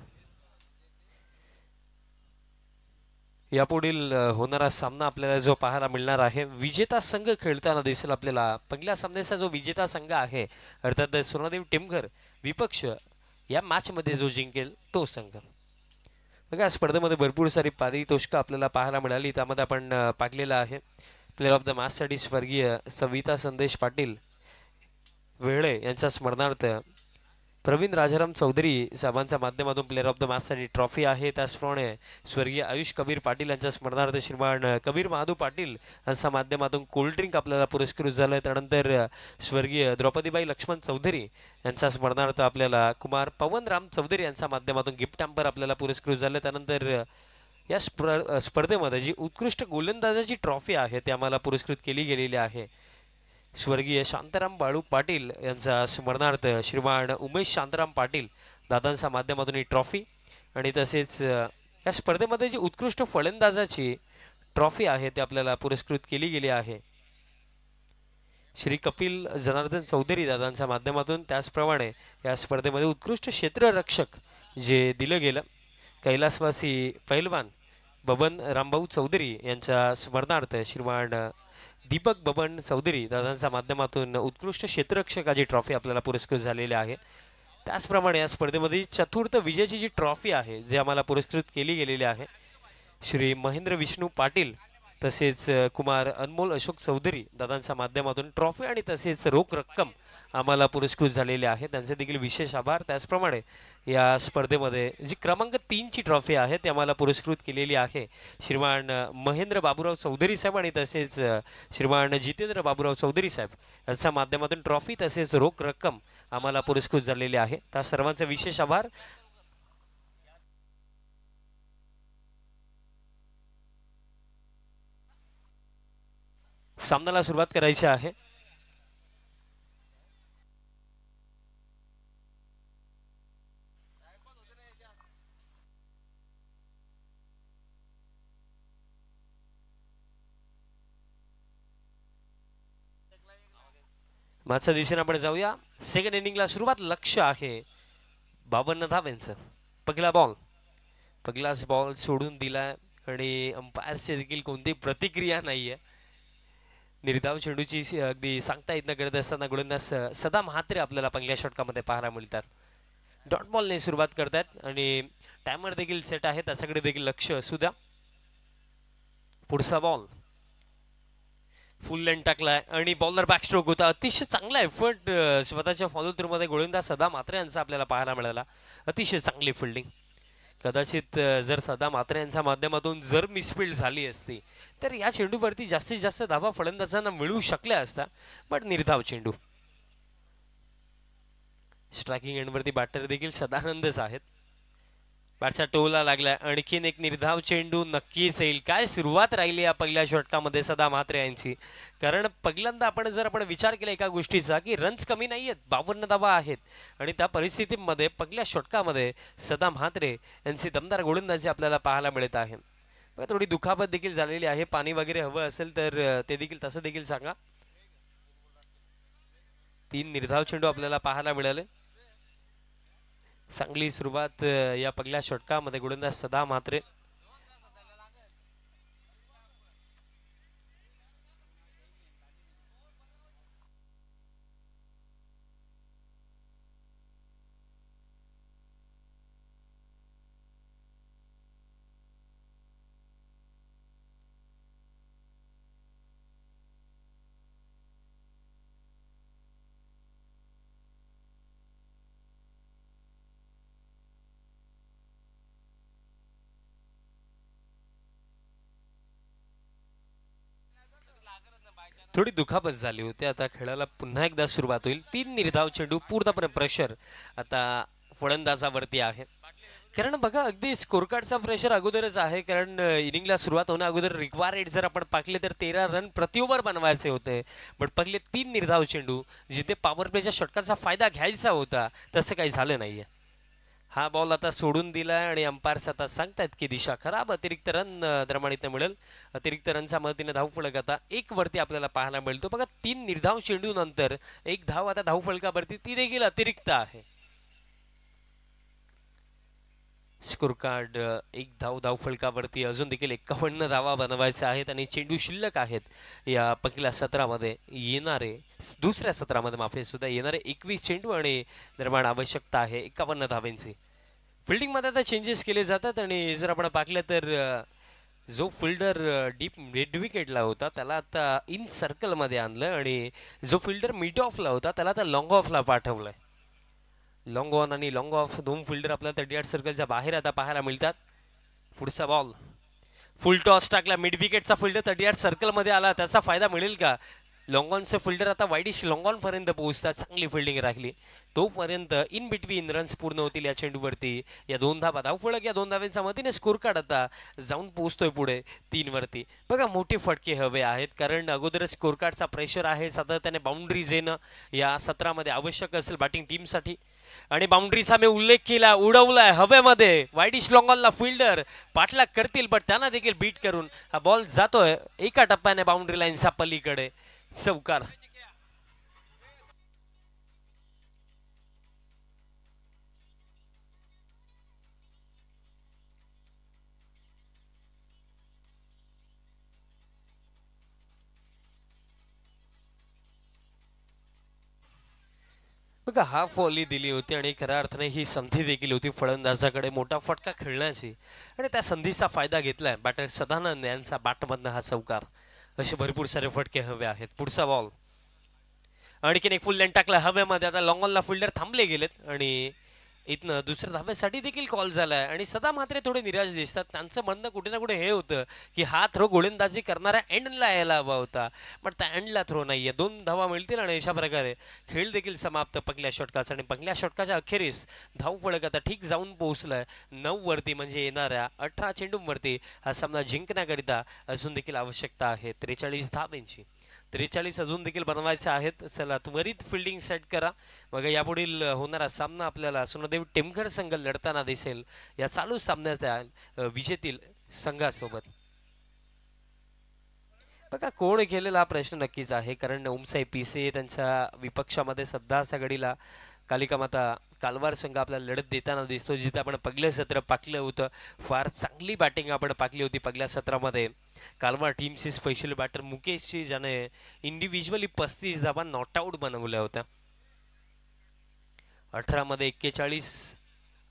यापुढील होणारा सामना आपल्याला जो पाहायला मिळणार आहे, विजेता संघ खेळताना दिसेल आपल्याला. पहिल्या सामन्याचा जो विजेता संघ आहे अर्थात सोनादेव टिमघर विपक्ष, या मॅच मध्ये जो जिंकेल तो संघ. बघा स्पर्धेमध्ये भरपूर सारी पारितोषिकं आपल्याला पाहायला मिळाली. त्यामध्ये आपण पाहिलेलं आहे प्लेअर ऑफ द मॅच साठी स्वर्गीय सविता संदेश पाटील वेळे यांच्या स्मरणार्थ प्रवीण राजाराम चौधरी साहेबांच्या माध्यमातून प्लेअर ऑफ द मॅच साठी ट्रॉफी आहे. त्याचप्रमाणे स्वर्गीय आयुष कबीर पाटील यांच्या स्मरणार्थ श्रीमान कबीर महादू पाटील यांच्या माध्यमातून कोल्ड्रिंक आपल्याला पुरस्कृत झालं. त्यानंतर स्वर्गीय द्रौपदीबाई लक्ष्मण चौधरी यांच्या स्मरणार्थ आपल्याला कुमार पवनराम चौधरी यांच्या माध्यमातून गिफ्ट हॅम्पर आपल्याला पुरस्कृत झालं. त्यानंतर या स्पर्धेमध्ये जी उत्कृष्ट गोलंदाजाची ट्रॉफी आहे ती आम्हाला पुरस्कृत केली गेलेली आहे. स्वर्गीय शांताराम बाळू पाटील यांचा स्मरणार्थ श्रीमान उमेश शांताराम पाटील दादांच्या माध्यमातून ही ट्रॉफी आणि तसेच या स्पर्धेमध्ये जी उत्कृष्ट फलंदाजाची ट्रॉफी आहे ती आपल्याला पुरस्कृत केली गेली आहे. श्री कपिल जनार्दन चौधरी दादांच्या माध्यमातून, त्याचप्रमाणे या स्पर्धेमध्ये उत्कृष्ट क्षेत्ररक्षक जे दिलं गेलं कैलासवासी पैलवान बबन रामभाऊ चौधरी यांच्या स्मरणार्थ श्रीमान दीपक बबन चौधरी दादांच्या माध्यमातून उत्कृष्ट क्षेत्ररक्षकाची ट्रॉफी आपल्याला पुरस्कृत झालेली आहे। त्याचप्रमाणे या स्पर्धेमध्ये चतुर्थ विजयाची जी ट्रॉफी आहे जे आम्हाला पुरस्कृत केली गेलेली आहे श्री महेंद्र विष्णू पाटील तसेच कुमार अनमोल अशोक चौधरी दादांच्या माध्यमातून ट्रॉफी आणि तसेच रोख रक्कम आम्हाला पुरस्कृत झालेले आहे, त्यांचे देखील विशेष आभार। त्याचप्रमाणे या स्पर्धेमध्ये जी क्रमांक 3 ची ट्रॉफी आहे ती आम्हाला पुरस्कृत केलेली आहे श्रीमान महेंद्र बाबूराव चौधरी साहेब आणि तसेच श्रीमान जितेंद्र बाबूराव चौधरी साहेब यांच्या माध्यमातून ट्रॉफी तसेच रोख रक्कम आम्हाला पुरस्कृत झालेली आहे, त्या सर्वांचे विशेष आभार। सामन्याला सुरुवात करायची आहे। माझ्या दिशेने आपण जाऊया। सेकंड इनिंगला सुरुवात, लक्ष आहे 52 धावांचं। पहिलाच बॉल सोडून दिलाय आणि अंपायरची देखील कोणती प्रतिक्रिया नाहीये। निर्धाव चेंडूची अगदी सांगता येत न करत असताना गोलंदाज सदा म्हात्रे आपल्याला पहिल्या षटकामध्ये पाहायला मिळतात। डॉट बॉलने सुरुवात करतात आणि टायमर देखील सेट आहे, त्याच्याकडे देखील लक्ष असू द्या। पुढचा बॉल फुल लेंथ टाकलाय आणि बॉलर बॅकस्ट्रोक होता, अतिशय चांगला एफर्ट स्वतःच्या फॉलो थ्रू मध्ये गोलंदाज सदा म्हात्रे यांचा आपल्याला पाहायला मिळाला। अतिशय चांगली फिल्डिंग, कदाचित जर सदा म्हात्रे यांच्या माध्यमातून जर मिसफिल्ड झाली असती तर या चेंडूवरती जास्तीत जास्त धावा फलंदाजांना मिळू शकल्या असता, बट निर्धाव चेंडू। स्ट्रायकिंग एंडवरती बॅटर देखील सदानंदच आहेत। बॅटच्या टोला लागलाय, आणखीन एक निर्धाव चेंडू नक्कीच येईल। काय सुरुवात राहिली या पहिल्या षटकामध्ये सदा म्हात्रे यांची, कारण पहिल्यांदा आपण विचार केला एका गोष्टीचा की रन्स कमी नाहीयेत, 52 धावा आहेत आणि त्या परिस्थितीमध्ये पहिल्या षटकामध्ये सदा म्हात्रे यांची दमदार गोलंदाजी आपल्याला पाहायला मिळत आहे। थोडी दुखापत देखील झालेली आहे, पाणी वगैरे हवं असेल तर ते देखील तसं देखील सांगा। 3 निर्धाव चेंडू आपल्याला पाहायला मिळाले। चांगली सुरुवात या पहिल्या षटकामध्ये गोलंदाज सदा म्हात्रे। थोडी दुखापत झाली होती, आता खेळाला पुन्हा एकदा सुरुवात होईल। 3 निर्धाव चेंडू, पूर्णपणे प्रेशर आता फलंदाजावरती आहे, कारण बघा अगदी स्कोर कार्डचा प्रेशर अगोदरच आहे, कारण इनिंगला सुरुवात होण्या अगोदर रिक्वायर्ड जर आपण पाकले तर 13 रन प्रति ओव्हर बनवायचे होते, बट पहिले 3 निर्धाव चेंडू जिथे पॉवर प्लेच्या षटकाचा फायदा घ्यायचा होता तसं काही झालं नाहीये। हा बॉल आता सोडून दिलाय आणि अंपायर्स आता सांगतायत की दिशा खराब, अतिरिक्त रन दरम्यान मिळेल। अतिरिक्त रनच्या मदतीने धावफलक आता 1 वरती आपल्याला पाहायला मिळतो। बघा 3 निर्धाव चेंडू नंतर 1 धाव आता धावफलकावरती, ती देखील अतिरिक्त आहे। स्कोर कार्ड 1 धाव धावफलकावरती, अजून देखील 51 धावा बनवायच्या आहेत आणि चेंडू शिल्लक आहेत या पहिल्या सत्रामध्ये। येणारे दुसऱ्या सत्रामध्ये माफी सुद्धा येणारे 21 चेंडू आणि दरम्यान आवश्यकता आहे 51 धावांची। फिल्डिंग मध्ये आता चेंजेस केले जातात आणि जर आपण पाहिलं तर जो फिल्डर डीप मिड विकेटला होता त्याला आता इन सर्कल मध्ये आणलं आणि जो फिल्डर मिड ऑफला होता त्याला आता लॉंग ऑफला पाठवलंय। लॉंग ऑन आणि लॉंग ऑफ 2 फिल्डर आपल्याला 38 सर्कलच्या बाहेर आता पाहायला मिळतात। पुढचा बॉल फुल टॉस टाकला, मिड विकेटचा फिल्डर 38 सर्कल मध्ये आला, त्याचा फायदा मिळेल का? लॉंग ऑनचे फिल्डर आता वाईडिश लॉंग ऑन पर्यंत पोहोचतात, चांगली फिल्डिंग राहिली तोपर्यंत इन बिटवीन रन्स पूर्ण होतील या चेंडूवरती। या 2 धावा धावफलक, या 2 धावांच्या मदतीने स्कोर कार्ड आता जाऊन पोहोचतोय पुढे 3 वरती। बघा मोठे फटके हवे आहेत, कारण अगोदरच स्कोर कार्डचा प्रेशर आहे, सातत्याने बाउंड्रीज येणं या सत्रामध्ये आवश्यक असेल बॅटिंग टीमसाठी आणि बाउंड्रीचा मी उल्लेख केला, उडवलाय हवेमध्ये वाईडिश लॉंग ऑनला फिल्डर पाठलाग करतील, बट त्यांना देखील बीट करून हा बॉल जातोय एका टप्प्याने बाउंड्री लाईनच्या पलीकडे। चौकार बघा हाफ व्हॉली दिली होती आणि खऱ्या अर्थाने ही संधी देखील होती फलंदाजाकडे मोठा फटका खेळण्याची आणि त्या संधीचा फायदा घेतलाय बॅटर सदानंद यांचा बॅटमधनं हा चौकार. असे भरपूर सारे फटके हवे आहेत. पुढचा बॉल आणखीन एक फुल लेंथ टाकला हवेमध्ये. आता लॉंग ऑनला फिल्डर थांबले गेलेत आणि इथनं दुसऱ्या धाब्यासाठी देखील कॉल झालाय आणि सदा मात्र थोडे निराश दिसतात. त्यांचं म्हणणं कुठे ना कुठे हे होतं की हा थ्रो गोलंदाजी करणाऱ्या एंडला यायला हवा होता, पण त्या एंडला थ्रो नाहीये. 2 धावा मिळतील आणि अशा प्रकारे खेळ देखील समाप्त पहिल्या षटकाचा. आणि पहिल्या षटकाच्या अखेरीस धावफलक आता ठीक जाऊन पोहोचलाय 9 वरती, म्हणजे येणाऱ्या 18 चेंडूंवरती हा सामना जिंकण्याकरिता अजून देखील आवश्यकता आहे 43 धावांची. 43 अजून देखील बनवायचे आहेत. चला त्वरित फिल्डिंग सेट करा, मग यापुढील होणारा सामना आपल्याला सोनदेव टेमघर संघ लढताना दिसेल या चालू सामन्याच्या विजेतील संघासोबत. बघा कोण खेळलेला हा प्रश्न नक्कीच आहे, कारण ओमसाई पिसे त्यांच्या विपक्षामध्ये सध्या असा घडीला कालिका माता कालवार संघ आपल्याला लढत देताना दिसतो, जिथे आपण पहिलं सत्र पाकलं होतं. फार चांगली बॅटिंग आपण पाकली होती पहिल्या सत्रामध्ये. कालवार टीमची स्पेशल बॅटर मुकेशची, ज्याने इंडिव्हिज्युअली 35 धावा नॉट आऊट बनवल्या होत्या. 18 मध्ये 41,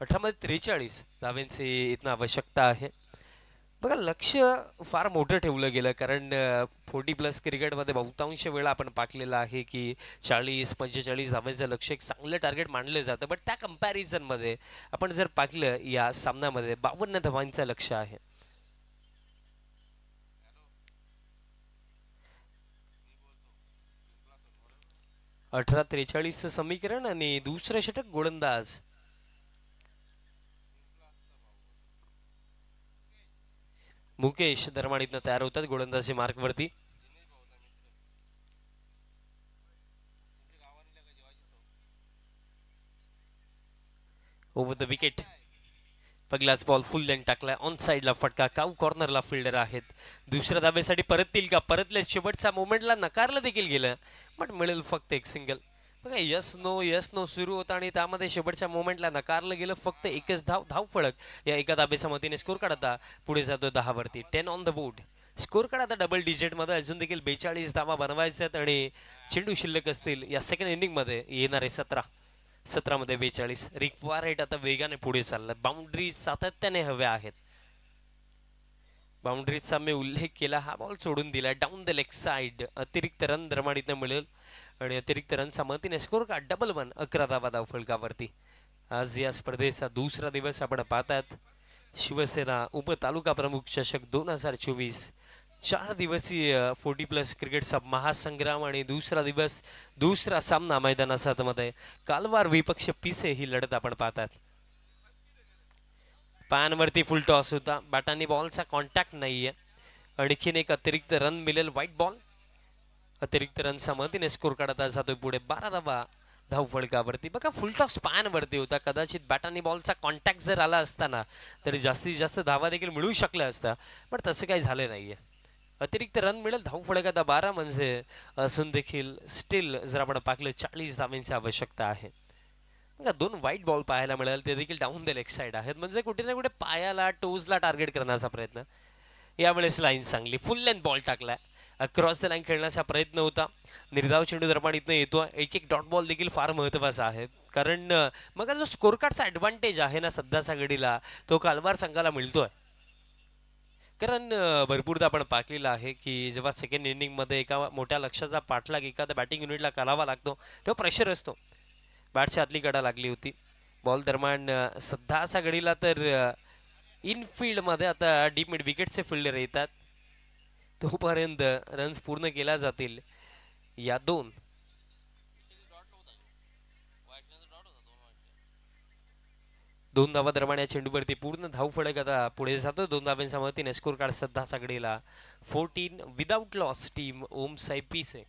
18 मध्ये 43 धावांची इथं आवश्यकता आहे. बघा लक्ष फार मोठं ठेवलं गेलं, कारण 40+ क्रिकेटमध्ये बहुतांश वेळा आपण पाकलेलं आहे की 40-45 धावांचं लक्ष एक चांगलं टार्गेट मानलं जातं. बट त्या कंपॅरिझनमध्ये आपण जर पाकलं या सामन्यामध्ये 52 धावांचं लक्ष आहे. अठरा 43 समीकरण आणि दुसरं षटक गोलंदाज मुकेश दरमाणीतनं तयार होतात गोलंदाजी मार्कवरती. Over the wicket. पहिलाच बॉल फुल लेंथ टाकलाय, ऑन साइडला फटका, काऊ कॉर्नरला फिल्डर आहेत. दुसऱ्या धाब्यासाठी परततील का, परतले. शेवटच्या मोमेंटला नकारलं देखील गेलं, पण मिळेल फक्त एक सिंगल. बघा यस नो सुरू होता आणि त्यामध्ये शेवटच्या मोमेंटला नकारलं गेलं. फक्त एकच धाव फळक या एका धाब्याच्या मतीने स्कोर काढता पुढे जातो 10 वरती. 10 on the board. Score card आता डबल डिजिटमध्ये. अजून देखील 42 धावा बनवायच्यात आणि चेंडू शिल्लक असतील या सेकंड इनिंगमध्ये येणारे 17 मध्ये 42. रिक्वायर रेट आता वेगाने पुढे चाललाय. बाउंड्री सातत्याने हव्या आहेत. बाउंड्रीचा मी उल्लेख केला, हा बॉल सोडून दिला डाऊन द लेग साइड. अतिरिक्त रन दरमाडीतनं मिळेल आणि अतिरिक्त रन मतीने स्कोर कार्ड डबल 1. 11 धावा धावफलकावरती. आज या स्पर्धेचा दुसरा दिवस आपण पाहतात. शिवसेना उप तालुका प्रमुख चषक 2024 4 दिवसीय 40+ क्रिकेटचा महासंग्राम आणि दुसरा दिवस, दुसरा सामना मैदानाचा मध्ये कालवार विपक्ष पिसे ही लढत आपण पाहतात. पायांवरती फुल टॉस होता, बॅटांनी बॉलचा कॉन्टॅक्ट नाहीये. आणखीन एक अतिरिक्त रन मिळेल. White ball. अतिरिक्त रन मदतीने स्कोर काढता जातोय पुढे 12 धावा धावफलकावरती. बघा फुल टॉस पायांवरती होता, कदाचित बॅटांनी बॉलचा कॉन्टॅक्ट जर आला असताना तरी जास्तीत जास्त धावा देखील मिळू शकल्या असता, पण तसं काही झालं नाहीये. अतिरिक्त रन मिळेल. धावफलक आता 12, म्हणजे असून देखील स्टील जर आपण पाकलं 40 धावांची आवश्यकता आहे. बघा 2 व्हाईट बॉल पाहायला मिळेल, ते देखील डाऊन द लेग साइड आहेत, म्हणजे कुठे ना कुठे पायाला टोजला टार्गेट करण्याचा प्रयत्न. यावेळेस लाईन चांगली फुल लेंथ बॉल टाकलाय. क्रॉस द लाईन खेळण्याचा प्रयत्न होता. निर्धाव चेंडू दरम्यान येतो. एक डॉट बॉल देखील फार महत्त्वाचा आहे, कारण मग जो स्कोर कार्डचा ॲडव्हान्टेज आहे ना सध्याच्या घडीला, तो कालवार संघाला मिळतोय. कारण भरपूरदा आपण पाहिलेलं आहे की जेव्हा सेकंड इनिंगमध्ये एका मोठ्या लक्ष्याचा पाठलाग एखाद्या बॅटिंग युनिटला करावा लागतो तेव्हा प्रेशर असतो. बॅटच्या आतली कडा लागली होती. बॉल दरम्यान सध्याच्या घडीला तर इनफिल्डमध्ये आता डीप मिड विकेटचे फिल्डर येतात, तोपर्यंत रन्स पूर्ण केल्या जातील या 2 धावा दरम्यान या चेंडूवरती पूर्ण धावफलक आता पुढे जातो 2 धावांच्या मदतीने. स्कोर कार्ड सध्याच्या घडीला 14 विदाउट लॉस टीम ओम साई पिसे.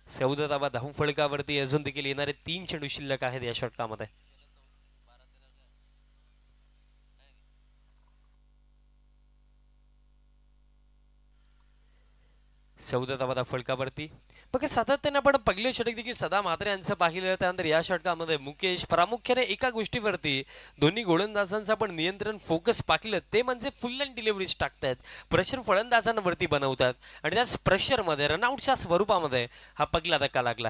14 धावा धावफलकावरती. अजून देखील येणारे 3 चेंडू शिल्लक आहेत या षटकामध्ये. 14 धावा फलकावरती. बघा सातत्याने आपण पहिले षटक देखील सदा म्हात्रे यांचं पाहिलं, त्यानंतर या षटकामध्ये मुकेश प्रामुख्याने एका गोष्टीवरती दोन्ही गोलंदाजांचं आपण नियंत्रण फोकस पाहिलं, ते म्हणजे फुल लेंथ डिलिव्हरीज टाकतायत, प्रेशर फलंदाजांवरती बनवतात आणि त्याच प्रेशरमध्ये रनआउटच्या स्वरूपामध्ये हा पहिला धक्का लागला.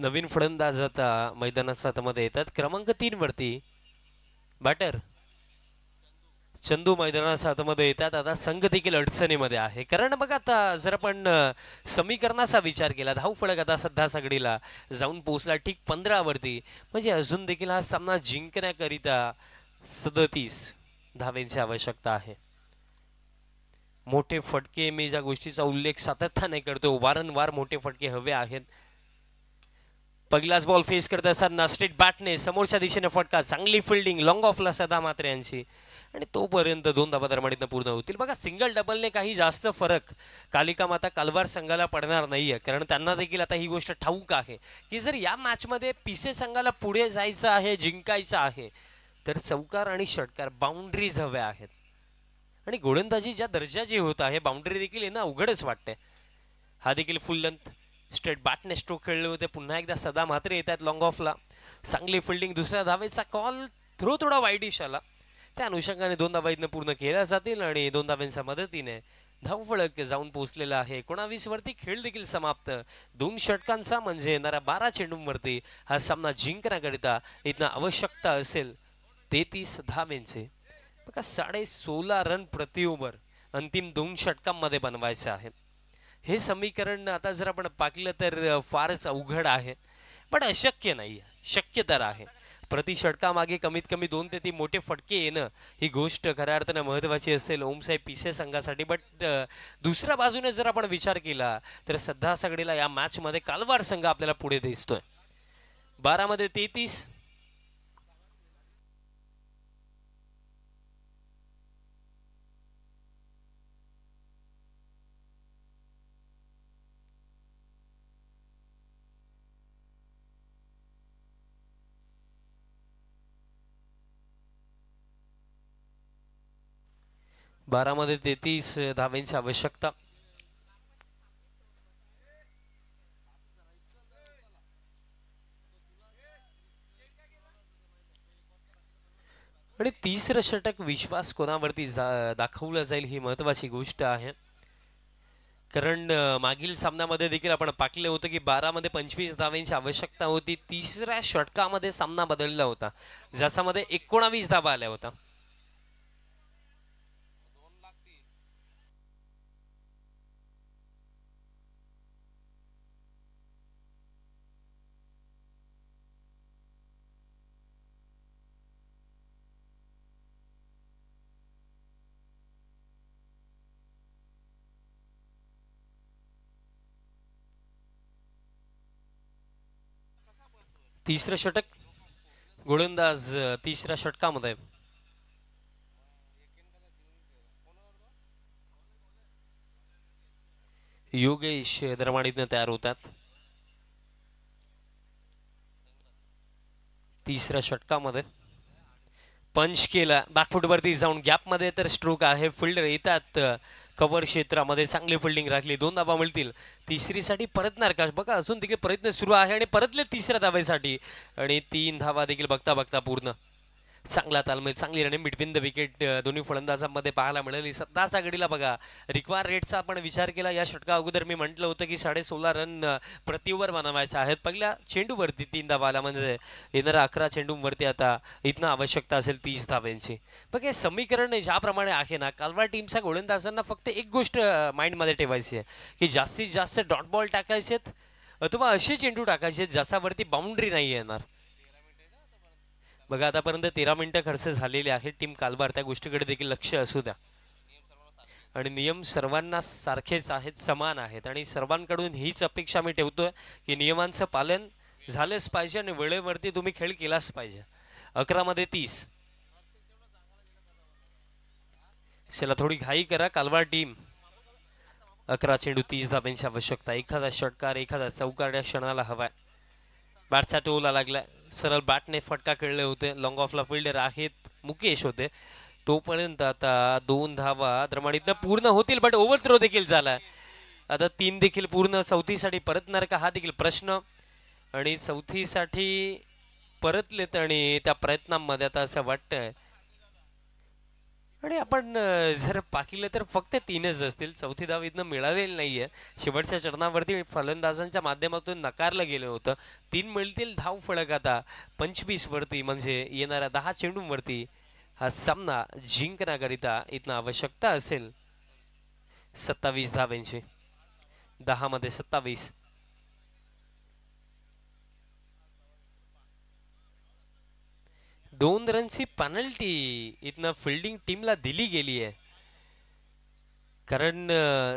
नवीन फलंदाज आता मैदानात हातामध्ये येतात क्रमांक 3 वरती बॅटर चंदू मैदानात हातामध्ये येतात. आता संघ देखील अडचणीमध्ये आहे कारण बघा आता जर आपण समीकरणाचा विचार केला धाव फलक आता सध्या सगळीला जाऊन पोहोचला ठीक 15 वरती म्हणजे अजून देखील हा सामना जिंकण्याकरिता 37 धावेंची आवश्यकता आहे. मोठे फटके मी ज्या गोष्टीचा उल्लेख सातत्याने करतो वारंवार मोठे फटके हवे आहेत. पहिलाच बॉल फेस करत असताना स्ट्रेट बॅटने समोरच्या दिशेने फटका चांगली फिल्डिंग लॉंग ऑफला सदा मात्र यांची आणि तोपर्यंत 2 धावा दरम्यान पूर्ण होतील. बघा सिंगल डबलने काही जास्त फरक कालिका माता कालवार संघाला पडणार नाहीये कारण त्यांना देखील आता ही गोष्ट ठाऊक आहे की जर या मॅचमध्ये पिसे संघाला पुढे जायचं आहे जिंकायचं आहे तर चौकार आणि षटकार बाउंड्रीज हव्या आहेत आणि गोलंदाजी ज्या दर्जाची होत आहे बाउंड्री देखील येणं अवघडच वाटते. हा देखील फुल लेंथ स्ट्रेट बॅटने स्ट्रोक खेळले होते पुन्हा एकदा सदा मात्र येत आहेत लॉंग ऑफला चांगली फिल्डिंग दुसऱ्या धावेचा कॉल थ्रो थोडा वाईडिश आला त्या अनुषंगाने 2 धावा इथनं पूर्ण केल्या जातील आणि 2 धावांच्या मदतीने धावफलक जाऊन पोहोचलेला आहे 19 वरती. खेळ देखील समाप्त 2 षटकांचा म्हणजे येणाऱ्या 12 चेंडूंवरती हा सामना जिंकण्याकरिता इथनं आवश्यकता असेल 33 धावेंचे. बघा 16.5 रन प्रति ओव्हर अंतिम 2 षटकांमध्ये बनवायचे आहेत. हे समीकरण आता जर आपण पाहिलं तर फारच अवघड आहे पण अशक्य नाही शक्य तर आहे. प्रति षटकामागे कमीत कमी 2 ते 3 मोठे फटके येणं ही गोष्ट खऱ्या अर्थानं महत्त्वाची असेल ओमसाहेब पिसे संघासाठी. बट दुसऱ्या बाजूने जर आपण विचार केला तर सध्या सगळीला या मॅचमध्ये कालवार संघ आपल्याला पुढे दिसतोय 12 मध्ये 33. बारा मध्ये 33 धावेंची आवश्यकता. आणि तिसरं षटक विश्वास कोणावरती दाखवलं जाईल ही महत्वाची गोष्ट आहे कारण मागील सामन्यामध्ये देखील आपण पाहिलं होतं की 12 मध्ये 25 धावेंची आवश्यकता होती. तिसऱ्या षटकामध्ये सामना बदलला होता ज्याच्यामध्ये 19 धावा आल्या होत्या. तिसरं षटक गोलंदाज तिसऱ्या षटकामध्ये योगेश दरमाडीतनं तयार होतात. तिसऱ्या षटकामध्ये पंच केला बॅकफुट वरती जाऊन गॅप मध्ये तर स्ट्रोक आहे फिल्डर येतात कव्हर क्षेत्रामध्ये चांगली फिल्डिंग राखली 2 धावा मिळतील. तिसरीसाठी परतणार का बघा अजून देखील प्रयत्न सुरू आहे आणि परतले तिसऱ्या धावेसाठी आणि 3 धावा देखील बघता बघता पूर्ण. चांगला तालमेल चांगली रनिंग बिटवीन द विकेट दोन्ही फलंदाजांमध्ये पाहायला मिळाली. सध्याच्या घडीला बघा रिक्वायर रेटचा आपण विचार केला या षटका अगोदर मी म्हटलं होतं की 16.5 रन प्रति ओव्हर बनवायचे आहेत. पहिल्या चेंडूवरती 3 धावा आला म्हणजे येणाऱ्या 11 चेंडूंवरती आता इथनं आवश्यकता असेल 30 धाव्यांची. बघ हे समीकरण ज्याप्रमाणे आहे ना कालवार टीमच्या गोलंदाजांना फक्त एक गोष्ट माइंडमध्ये ठेवायची आहे की जास्तीत जास्त डॉट बॉल टाकायचेत अथवा असे चेंडू टाकायचे ज्याच्यावरती बाउंड्री नाही येणार. बघा आतापर्यंत 13 मिनिटं खर्च झालेले आहेत टीम कालवार त्या गोष्टीकडे देखील लक्ष असू द्या आणि नियम सर्वांना सारखेच आहेत समान आहेत आणि सर्वांकडून हीच अपेक्षा मी ठेवतोय की नियमांचं पालन झालंच पाहिजे आणि वेळेवरती तुम्ही खेळ केलाच पाहिजे. 11 मध्ये 30 चला थोडी घाई करा कालवार टीम 11 चेंडू 30 धाब्यांची आवश्यकता. एखादा षटकार एखादा चौकार या क्षणाला हवाय. बॅटचा टोला लागला सरळ बॅटने फटका खेळले होते लॉंग ऑफला फिल्डर आहेत मुकेश होते तोपर्यंत आता 2 धावा दरम्यान पूर्ण होतील बट ओव्हर थ्रो देखील झाला. आता 3 देखील पूर्ण चौथीसाठी परतणार का हा देखील प्रश्न आणि चौथीसाठी परतलेत आणि त्या प्रयत्नांमध्ये आता असं वाटतंय आणि आपण जर पाहिलं तर फक्त 3च असतील. चौथी धाव इथनं मिळालेली नाहीये. शेवटच्या चरणावरती फलंदाजांच्या माध्यमातून नाकारलं गेलं होतं. 3 मिळतील धाव फलक आता 25 वरती, म्हणजे येणाऱ्या 10 चेंडूंवरती हा सामना जिंकण्याकरिता इथनं आवश्यकता असेल 27 धावांची. 10 मध्ये 27. दोन रनची पेनल्टी इथनं फिल्डिंग टीमला दिली गेली आहे. कारण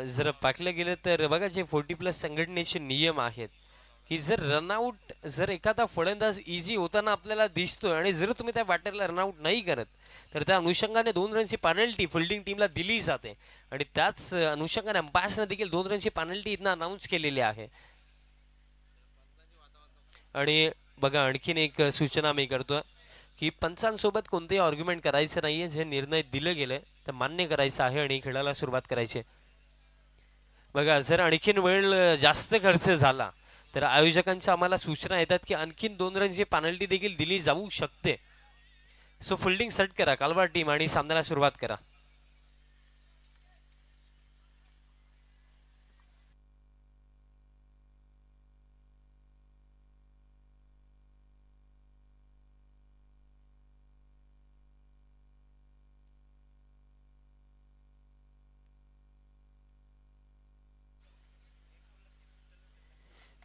जर पाहिलं गेलं तर बघा, जे 40+ संघटनेचे नियम आहेत की जर रनआउट, जर एखादा फलंदाज इझी होताना आपल्याला दिसतोय आणि जर तुम्ही त्या बॅटरला रनआउट नाही करत तर त्या अनुषंगाने 2 रनची पेनल्टी फिल्डिंग टीमला दिली जाते. आणि त्याच अनुषंगाने अंपायर्सने देखील 2 रनची पेनल्टी इथनं अनाऊन्स केलेली आहे. आणि बघा, आणखीन एक सूचना मी करतोय की पंचांसोबत कोणतेही आर्ग्युमेंट करायचं नाहीये. जे निर्णय दिले गेले ते मान्य करायचं आहे आणि खेळाला सुरुवात करायची. बघा, जर आणखीन वेळ जास्त खर्च झाला तर आयोजकांच्या आम्हाला सूचना येतात की आणखीन 2 रनची पेनल्टी देखील दिली जाऊ शकते. सो फिल्डिंग सेट करा कालवा टीम आणि सामन्याला सुरुवात करा.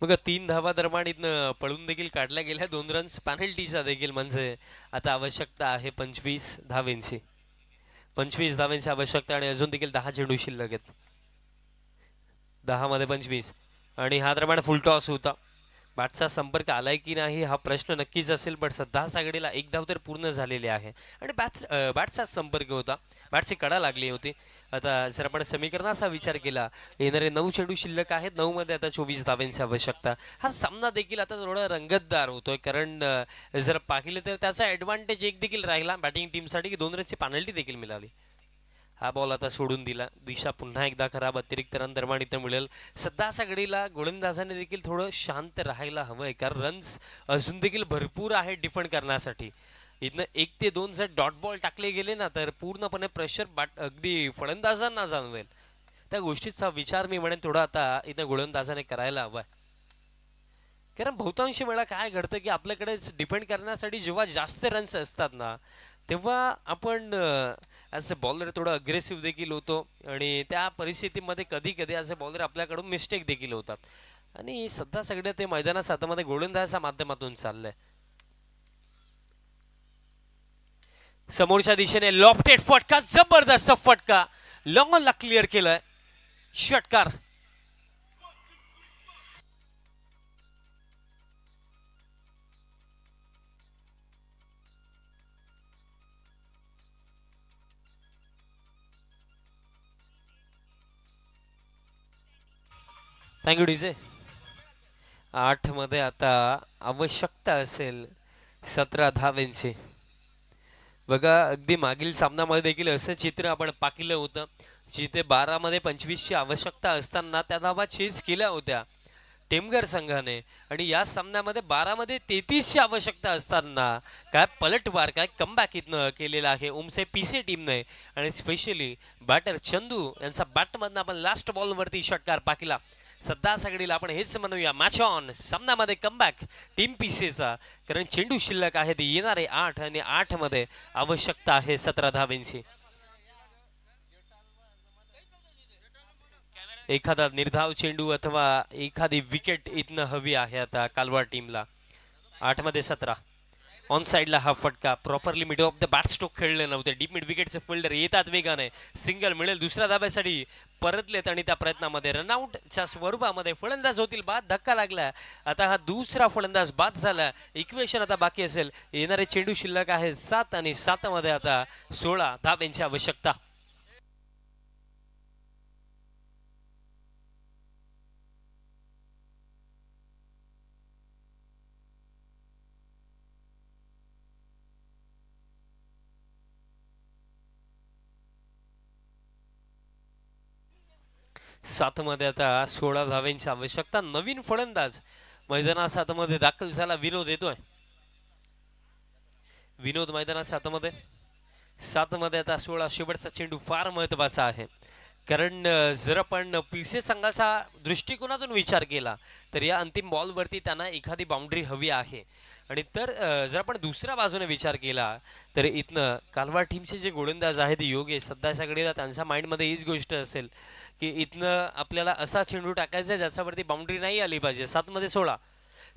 बघा, 3 धावा दरम्यान इथनं पळून देखील काढल्या गेल्या. 2 रन्स पेनल्टीचा देखील, म्हणजे आता आवश्यकता आहे 25 धावेंची. 25 धावेंची आवश्यकता आणि अजून देखील 10 चेंडू शिल्लक आहेत. 10 मध्ये 25 आणि हा दरम्यान फुल टॉस होता. बॅटचा संपर्क आलाय की नाही हा प्रश्न नक्कीच असेल, पण सध्या सागडीला 1 धाव तर पूर्ण झालेली आहे आणि बॅटचाच संपर्क होता. बॅटची कडा लागली होती. आता जर आपण समीकरणाचा विचार केला, येणारे 9 चेंडू शिल्लक आहेत. 9 मध्ये आता 24 धावांची आवश्यकता. हा सामना देखील आता थोडा रंगतदार होतोय, कारण जर पाहिलं तर त्याचा ॲडव्हान्टेज एक देखील राहिला बॅटिंग टीमसाठी की 2 रनची पेनल्टी देखील मिळाली. हा बॉल आता सोडून दिला. दिशा पुन्हा एकदा खराब. अतिरिक्त रन दरम्यान इथं मिळेल. सध्या अशा घडीला गोलंदाजाने देखील थोडं शांत राहायला हवंय, कारण रन्स अजून देखील भरपूर आहे डिफेंड करण्यासाठी. इथनं 1 ते 2 जर डॉट बॉल टाकले गेले ना तर पूर्णपणे प्रेशर अगदी फलंदाजांना जाणवेल. त्या गोष्टीचा विचार मी म्हणेन थोडा आता इथं गोलंदाजाने करायला हवाय. कारण बहुतांश वेळा काय घडतं की आपल्याकडे डिफेंड करण्यासाठी जेव्हा जास्त रन्स असतात ना तेव्हा आपण ॲज अ बॉलर थोडं अग्रेसिव्ह देखील होतो आणि त्या परिस्थितीमध्ये कधी कधी ॲज अ बॉलर आपल्याकडून मिस्टेक देखील होतात. आणि सध्या सगळं ते मैदानात हातामध्ये गोलंदाजाच्या माध्यमातून चाललंय. समोरच्या दिशेने लॉफ्टेड फटका, जबरदस्त फटका, लॉंगला क्लिअर केलाय. षटकार. Thank you DJ. 8 मध्ये आता आवश्यकता असेल 17 धावेंची. बघा, अगदी मागील सामन्यामध्ये देखील असं चित्र आपण पाहिलं होतं, जिथे 12 मध्ये 25 ची आवश्यकता असताना त्या धावा चेज केल्या होत्या टेमघर संघाने, आणि या सामन्यामध्ये 12 मध्ये 33 ची आवश्यकता असताना काय पलटवार, काय कमबॅक इथनं केलेला आहे उमसे पीसे टीमने. आणि स्पेशली बॅटर चंदू यांचा बॅटमधनं आपण लास्ट बॉलवरती षटकार पाहिला. सध्या सगळीला आपण हेच म्हणूया मॅच ऑन. सामन्यामध्ये कमबॅक टीम पीसेचा, कारण चेंडू शिल्लक आहेत येणारे 8 आणि 8 मध्ये आवश्यकता आहे 17 धावेंची. एखादा निर्धाव चेंडू अथवा एखादी विकेट इथनं हवी आहे आता कालवा टीमला. 8 मध्ये 17. ऑन साइडला हा फटका, properly mid of the bat stroke खेळले नव्हते. डीप मिड विकेटचे फिल्डर येतात वेगाने. सिंगल मिळेल दुसऱ्या धाब्यासाठी, परतलेत आणि त्या प्रयत्नामध्ये रनआउटच्या स्वरूपामध्ये फलंदाज होतील बाद. धक्का लागला. आता हा दुसरा फलंदाज बाद झाला. इक्वेशन आता बाकी असेल. येणारे चेंडू शिल्लक आहे 7 आणि 7 मध्ये आता 16 धाब्यांची आवश्यकता. सात मध्ये आता 16 धाव्यांची आवश्यकता. नवीन फलंदाज मैदानात सातमध्ये दाखल झाला. विनोद येतोय. विनोद मैदानात सातमध्ये. 7 मध्ये आता 16 शेवटचा चेंडू फार महत्वाचा आहे, कारण जर आपण पीसीए संघाचा दृष्टिकोनातून विचार केला तर या अंतिम बॉलवरती त्यांना एखादी बाउंड्री हवी आहे. आणि तर जर आपण दुसऱ्या बाजूने विचार केला तर इथनं कालवा टीमचे जे गोलंदाज आहेत योगेश, सध्याच्या घडीला त्यांच्या माइंडमध्ये हीच गोष्ट असेल की इथनं आपल्याला असा चेंडू टाकायचा ज्याच्यावरती बाउंड्री नाही आली पाहिजे. 7 मध्ये 16,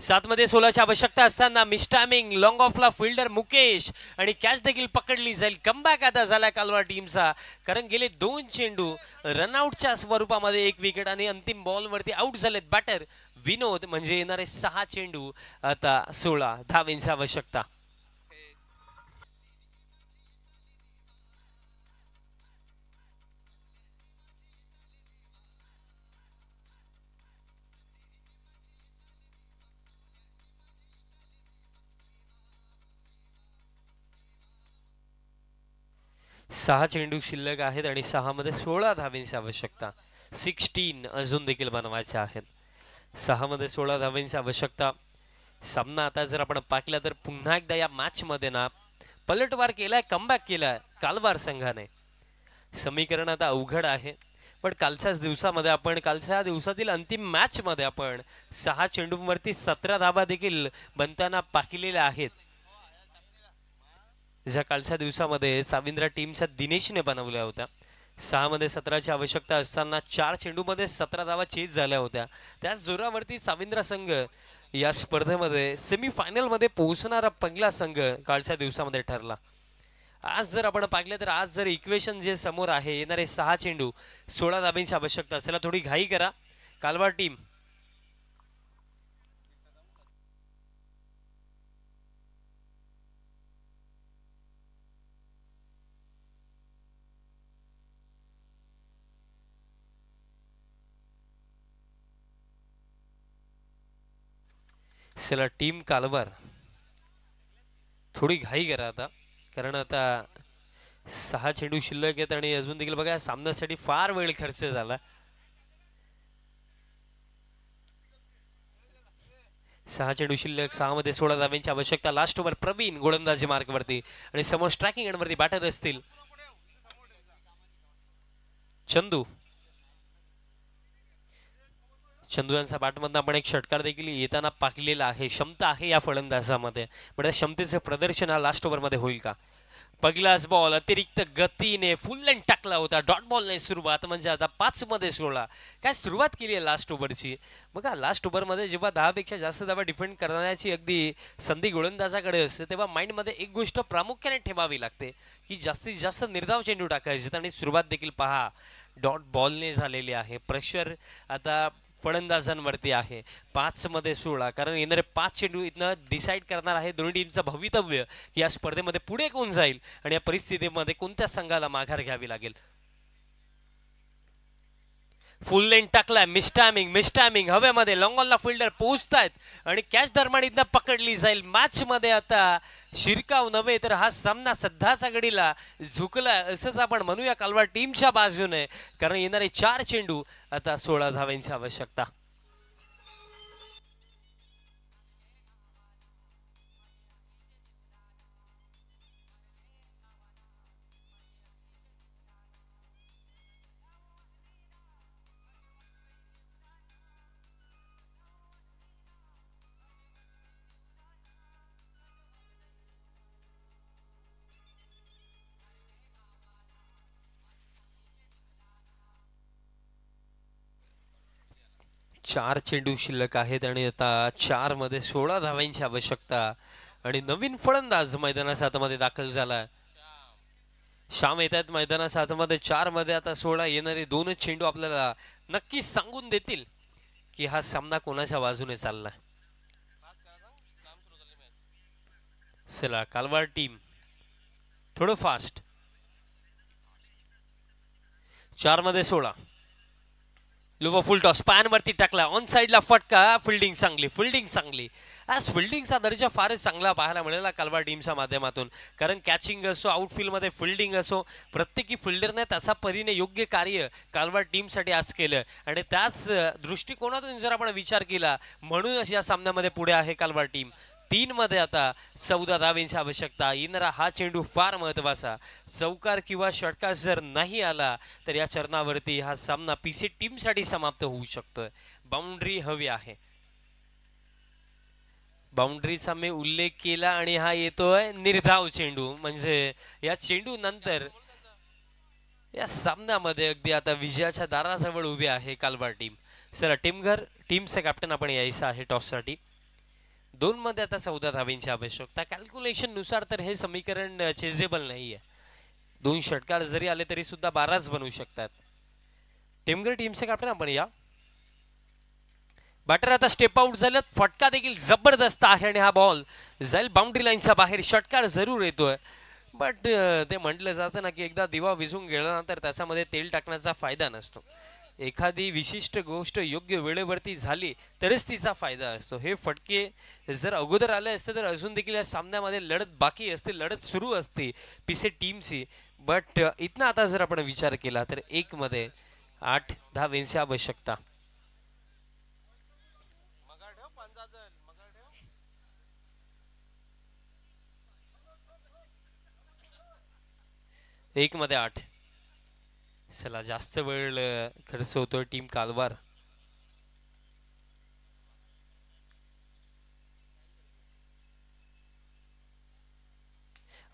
7 मध्ये 16ची आवश्यकता असताना मिस्टामिंग लॉंग ऑफला फिल्डर मुकेश आणि कॅच देखील पकडली जाईल. कमबॅक आता झाला कालवा टीमचा, कारण गेले 2 चेंडू रनआउटच्या स्वरूपामध्ये 1 विकेट आणि अंतिम बॉलवरती आउट झालेत बॅटर विनोद. म्हणजे येणारे 6 चेंडू आता 16 धावांची आवश्यकता. सहा चेंडू शिल्लक आहेत आणि 6 मध्ये 16 धावांची आवश्यकता. 16 अजून देखील बनवायचे आहेत. 6 मध्ये 16 धावांची आवश्यकता. सामना आता जर आपण पाहिला तर पुन्हा एकदा या मॅच मध्ये ना पलटवार केलाय, कमबॅक केलाय कालवार संघाने. समीकरण आता अवघड आहे, पण कालच्याच दिवसातील अंतिम मॅच मध्ये आपण 6 चेंडूंवरती 17 धावा देखील बनताना पाहिलेल्या आहेत. ज्या कालच्या दिवसामध्ये साविंद्रा टीमच्या दिनेशने बनवल्या होत्या. 6 मध्ये 17ची आवश्यकता असताना 4 चेंडूमध्ये 17 धावा चेज झाल्या होत्या. त्याच जोरावरती साविंद्रा संघ या स्पर्धेमध्ये सेमीफायनल मध्ये पोहोचणारा पहिला संघ कालच्या दिवसामध्ये ठरला. आज जर आपण पाहिलं तर आज जर इक्वेशन जे समोर आहे, येणारे 6 चेंडू 16 धाब्यांची आवश्यकता. चला थोडी घाई करा कालवा टीम. चला टीम कालवार थोडी घाई करा आता, कारण आता 6 चेंडू शिल्लक आहेत आणि अजून देखील बघा सामन्यासाठी फार वेळ खर्च झाला. 6 चेंडू शिल्लक, 6 मध्ये 16 धावांची आवश्यकता. लास्ट ओव्हर प्रवीण गोलंदाजी मार्कवरती आणि समोर स्ट्रायकिंग एंडवरती बॅटर असतील चंदू. चंदू यांचा बॅटमधून आपण एक षटकार देखील येताना पाहिलेला आहे. क्षमता आहे या फलंदाजामध्ये, पण त्या क्षमतेचं प्रदर्शन हा लास्ट ओव्हरमध्ये होईल का? पहिलाच बॉल अतिरिक्त गतीने फुल लेंथ टाकला होता. डॉट बॉलने सुरुवात, म्हणजे आता 5 मध्ये 16 काय सुरुवात केली आहे लास्ट ओव्हरची. बघा लास्ट ओव्हरमध्ये जेव्हा 10 पेक्षा जास्त धावा डिफेंड करण्याची अगदी संधी गोलंदाजाकडे असते, तेव्हा माइंडमध्ये एक गोष्ट प्रामुख्याने ठेवावी लागते की जास्तीत जास्त निर्धाव चेंडू टाकायचे. आणि सुरुवात देखील पहा डॉट बॉलने झालेली आहे. प्रेशर आता फलंदाजांवरती आहे. 5 मध्ये 16, कारण येणारे 5 चेंडू इथनं डिसाईड करणार आहे दोन्ही टीमचं भवितव्य की या स्पर्धेमध्ये पुढे कोण जाईल आणि या परिस्थितीमध्ये कोणत्या संघाला माघार घ्यावी लागेल. फुल लेंथ टाकलाय, मिस्टायमिंग हवेमध्ये लॉंग ऑनला फिल्डर पोहोचतायत आणि कॅच दरम्यान इथनं पकडली जाईल. मॅच मध्ये आता शिरकाव नव्हे तर हा सामना सध्याच्या घडीला झुकलाय असंच आपण म्हणूया कालवा टीमच्या बाजूने, कारण येणारे 4 चेंडू आता 16 धावांची आवश्यकता. चार चेंडू शिल्लक आहेत आणि आता 4 मध्ये 16 धावांची आवश्यकता. आणि नवीन फलंदाज मैदानाच्या आतमध्ये दाखल झाला. श्याम येत आहेत मैदानाच्या आतमध्ये. 4 मध्ये आता 16 येणारे 2च चेंडू आपल्याला नक्कीच सांगून देतील की हा सामना कोणाच्या बाजूने चाललाय. चला कालवार टीम थोडं फास्ट. 4 मध्ये 16, लोवा फुल टॉस पॅन वरती टाकला, ऑन साइडला फटका. फिल्डिंग चांगली. आज फिल्डिंगचा दर्जा फारच चांगला पाहायला मिळाला कालवा टीमच्या माध्यमातून, कारण कॅचिंग असो आउटफील्ड मध्ये फिल्डिंग असो, प्रत्येकी फिल्डरने त्याचा परीने योग्य कार्य कालवा टीमसाठी आज केलं. आणि त्याच दृष्टिकोनातून जर आपण विचार केला म्हणूनच या सामन्यामध्ये पुढे आहे कालवा टीम. 3 मध्ये आता 14 धावेंची आवश्यकता. येणारा हा चेंडू फार महत्वाचा. चौकार किंवा षटकार जर नाही आला तर या चरणावरती हा सामना पीसी टीम साठी समाप्त होऊ शकतोय. बाउंड्री हवी आहे. बाउंड्रीचा मी उल्लेख केला आणि हा येतोय निर्धाव चेंडू. म्हणजे या चेंडू नंतर या सामन्यामध्ये अगदी आता विजयाच्या दाराजवळ उभी आहे कालवार टीम. चला टीमचा कॅप्टन आपण यायचं आहे टॉससाठी. 2 मध्ये आता 14 धावेंची आवश्यकता. कॅल्क्युलेशन नुसार तर हे समीकरण चेजेबल नाहीये. 2 षटकार जरी आले तरी सुद्धा 12च बनवू शकतात. टीमचे कॅप्टन आपण या. बॅटर आता स्टेप आउट झाल्यात. फटका देखील जबरदस्त आहे आणि हा बॉल जाईल बाउंड्री लाईनच्या बाहेर. षटकार जरूर येतोय बट ते म्हटलं जातं ना की एकदा दिवा विझून गेल्यानंतर त्याच्यामध्ये तेल टाकण्याचा फायदा नसतो. एखादी विशिष्ट गोष्ट योग्य वेळेवरती झाली तरच तिचा फायदा असतो. हे फटके जर अगोदर आले असते तर अजून देखील या सामन्यामध्ये लढत बाकी असते, लढत सुरू असते पीसे टीमची. बट इथनं आता जर आपण विचार केला तर 1 मध्ये 8 धावेंची आवश्यकता. एक मध्ये 8. चला जास्त वेळ खर्च होतोय टीम कालवार.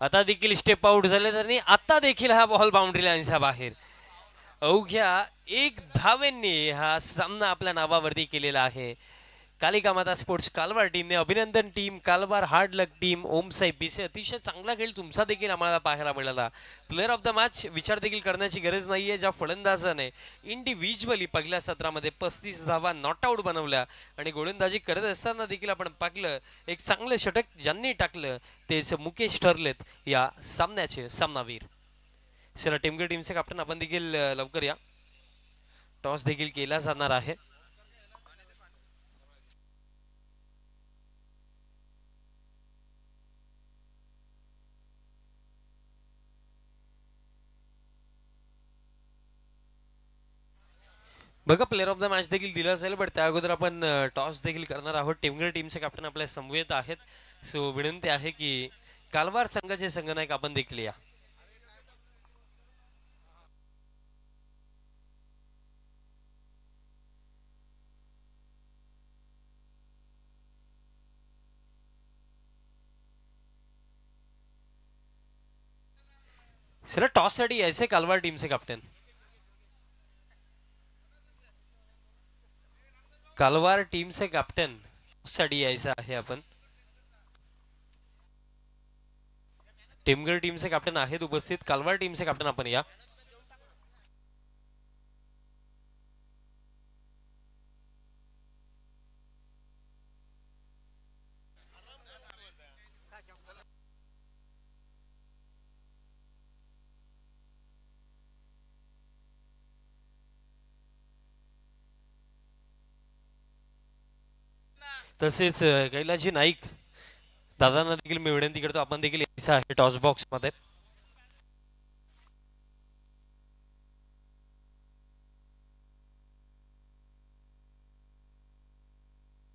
आता देखील स्टेप आउट झाले आणि आता देखील हा बॉल बाउंड्री लाईनच्या बाहेर. अवघ्या 1 धावेंनी हा सामना आपल्या नावावरती केलेला आहे. कालिका माता स्पोर्ट्स कालवार टीमने. अभिनंदन टीम कालवार, हार्ड लक टीम, ओम साई पीसे. अतिशय चांगला खेळ तुमचा देखील आम्हाला पाहायला मिळाला. प्लेअर ऑफ द मॅच विचार देखील करण्याची गरज नाहीये. ज्या फलंदाजाने इंडिव्हिज्युअली पहिल्या सत्रामध्ये 35 धावा नॉट आउट बनवल्या आणि गोलंदाजी करत असताना देखील आपण पाहिलं एक चांगले षटक ज्यांनी टाकलं तेच मुकेश ठरलेत या सामन्याचे सामनावीर. चला टीमचे कॅप्टन आपण देखील लवकर या. टॉस देखील केला जाणार आहे. बघा प्लेअर ऑफ द मॅच देखील दिला जाईल बट त्या अगोदर आपण टॉस देखील करणार आहोत. टीमचे कॅप्टन आपल्या समवेत आहेत. सो विनंती आहे की कालवार संघाचे संघनायक आपण देखील या. सर टॉस साठी यायचे कालवार टीमचे कॅप्टन. कालवार टीमचे कॅप्टन साठी यायचं आहे आपण. टीमचे कॅप्टन आहेत उपस्थित. कालवार टीमचे कॅप्टन आपण या. तसेच कैलाजी नाईक दादांना देखील मी विनंती करतो आपण देखील यायचं आहे टॉस बॉक्स मध्ये.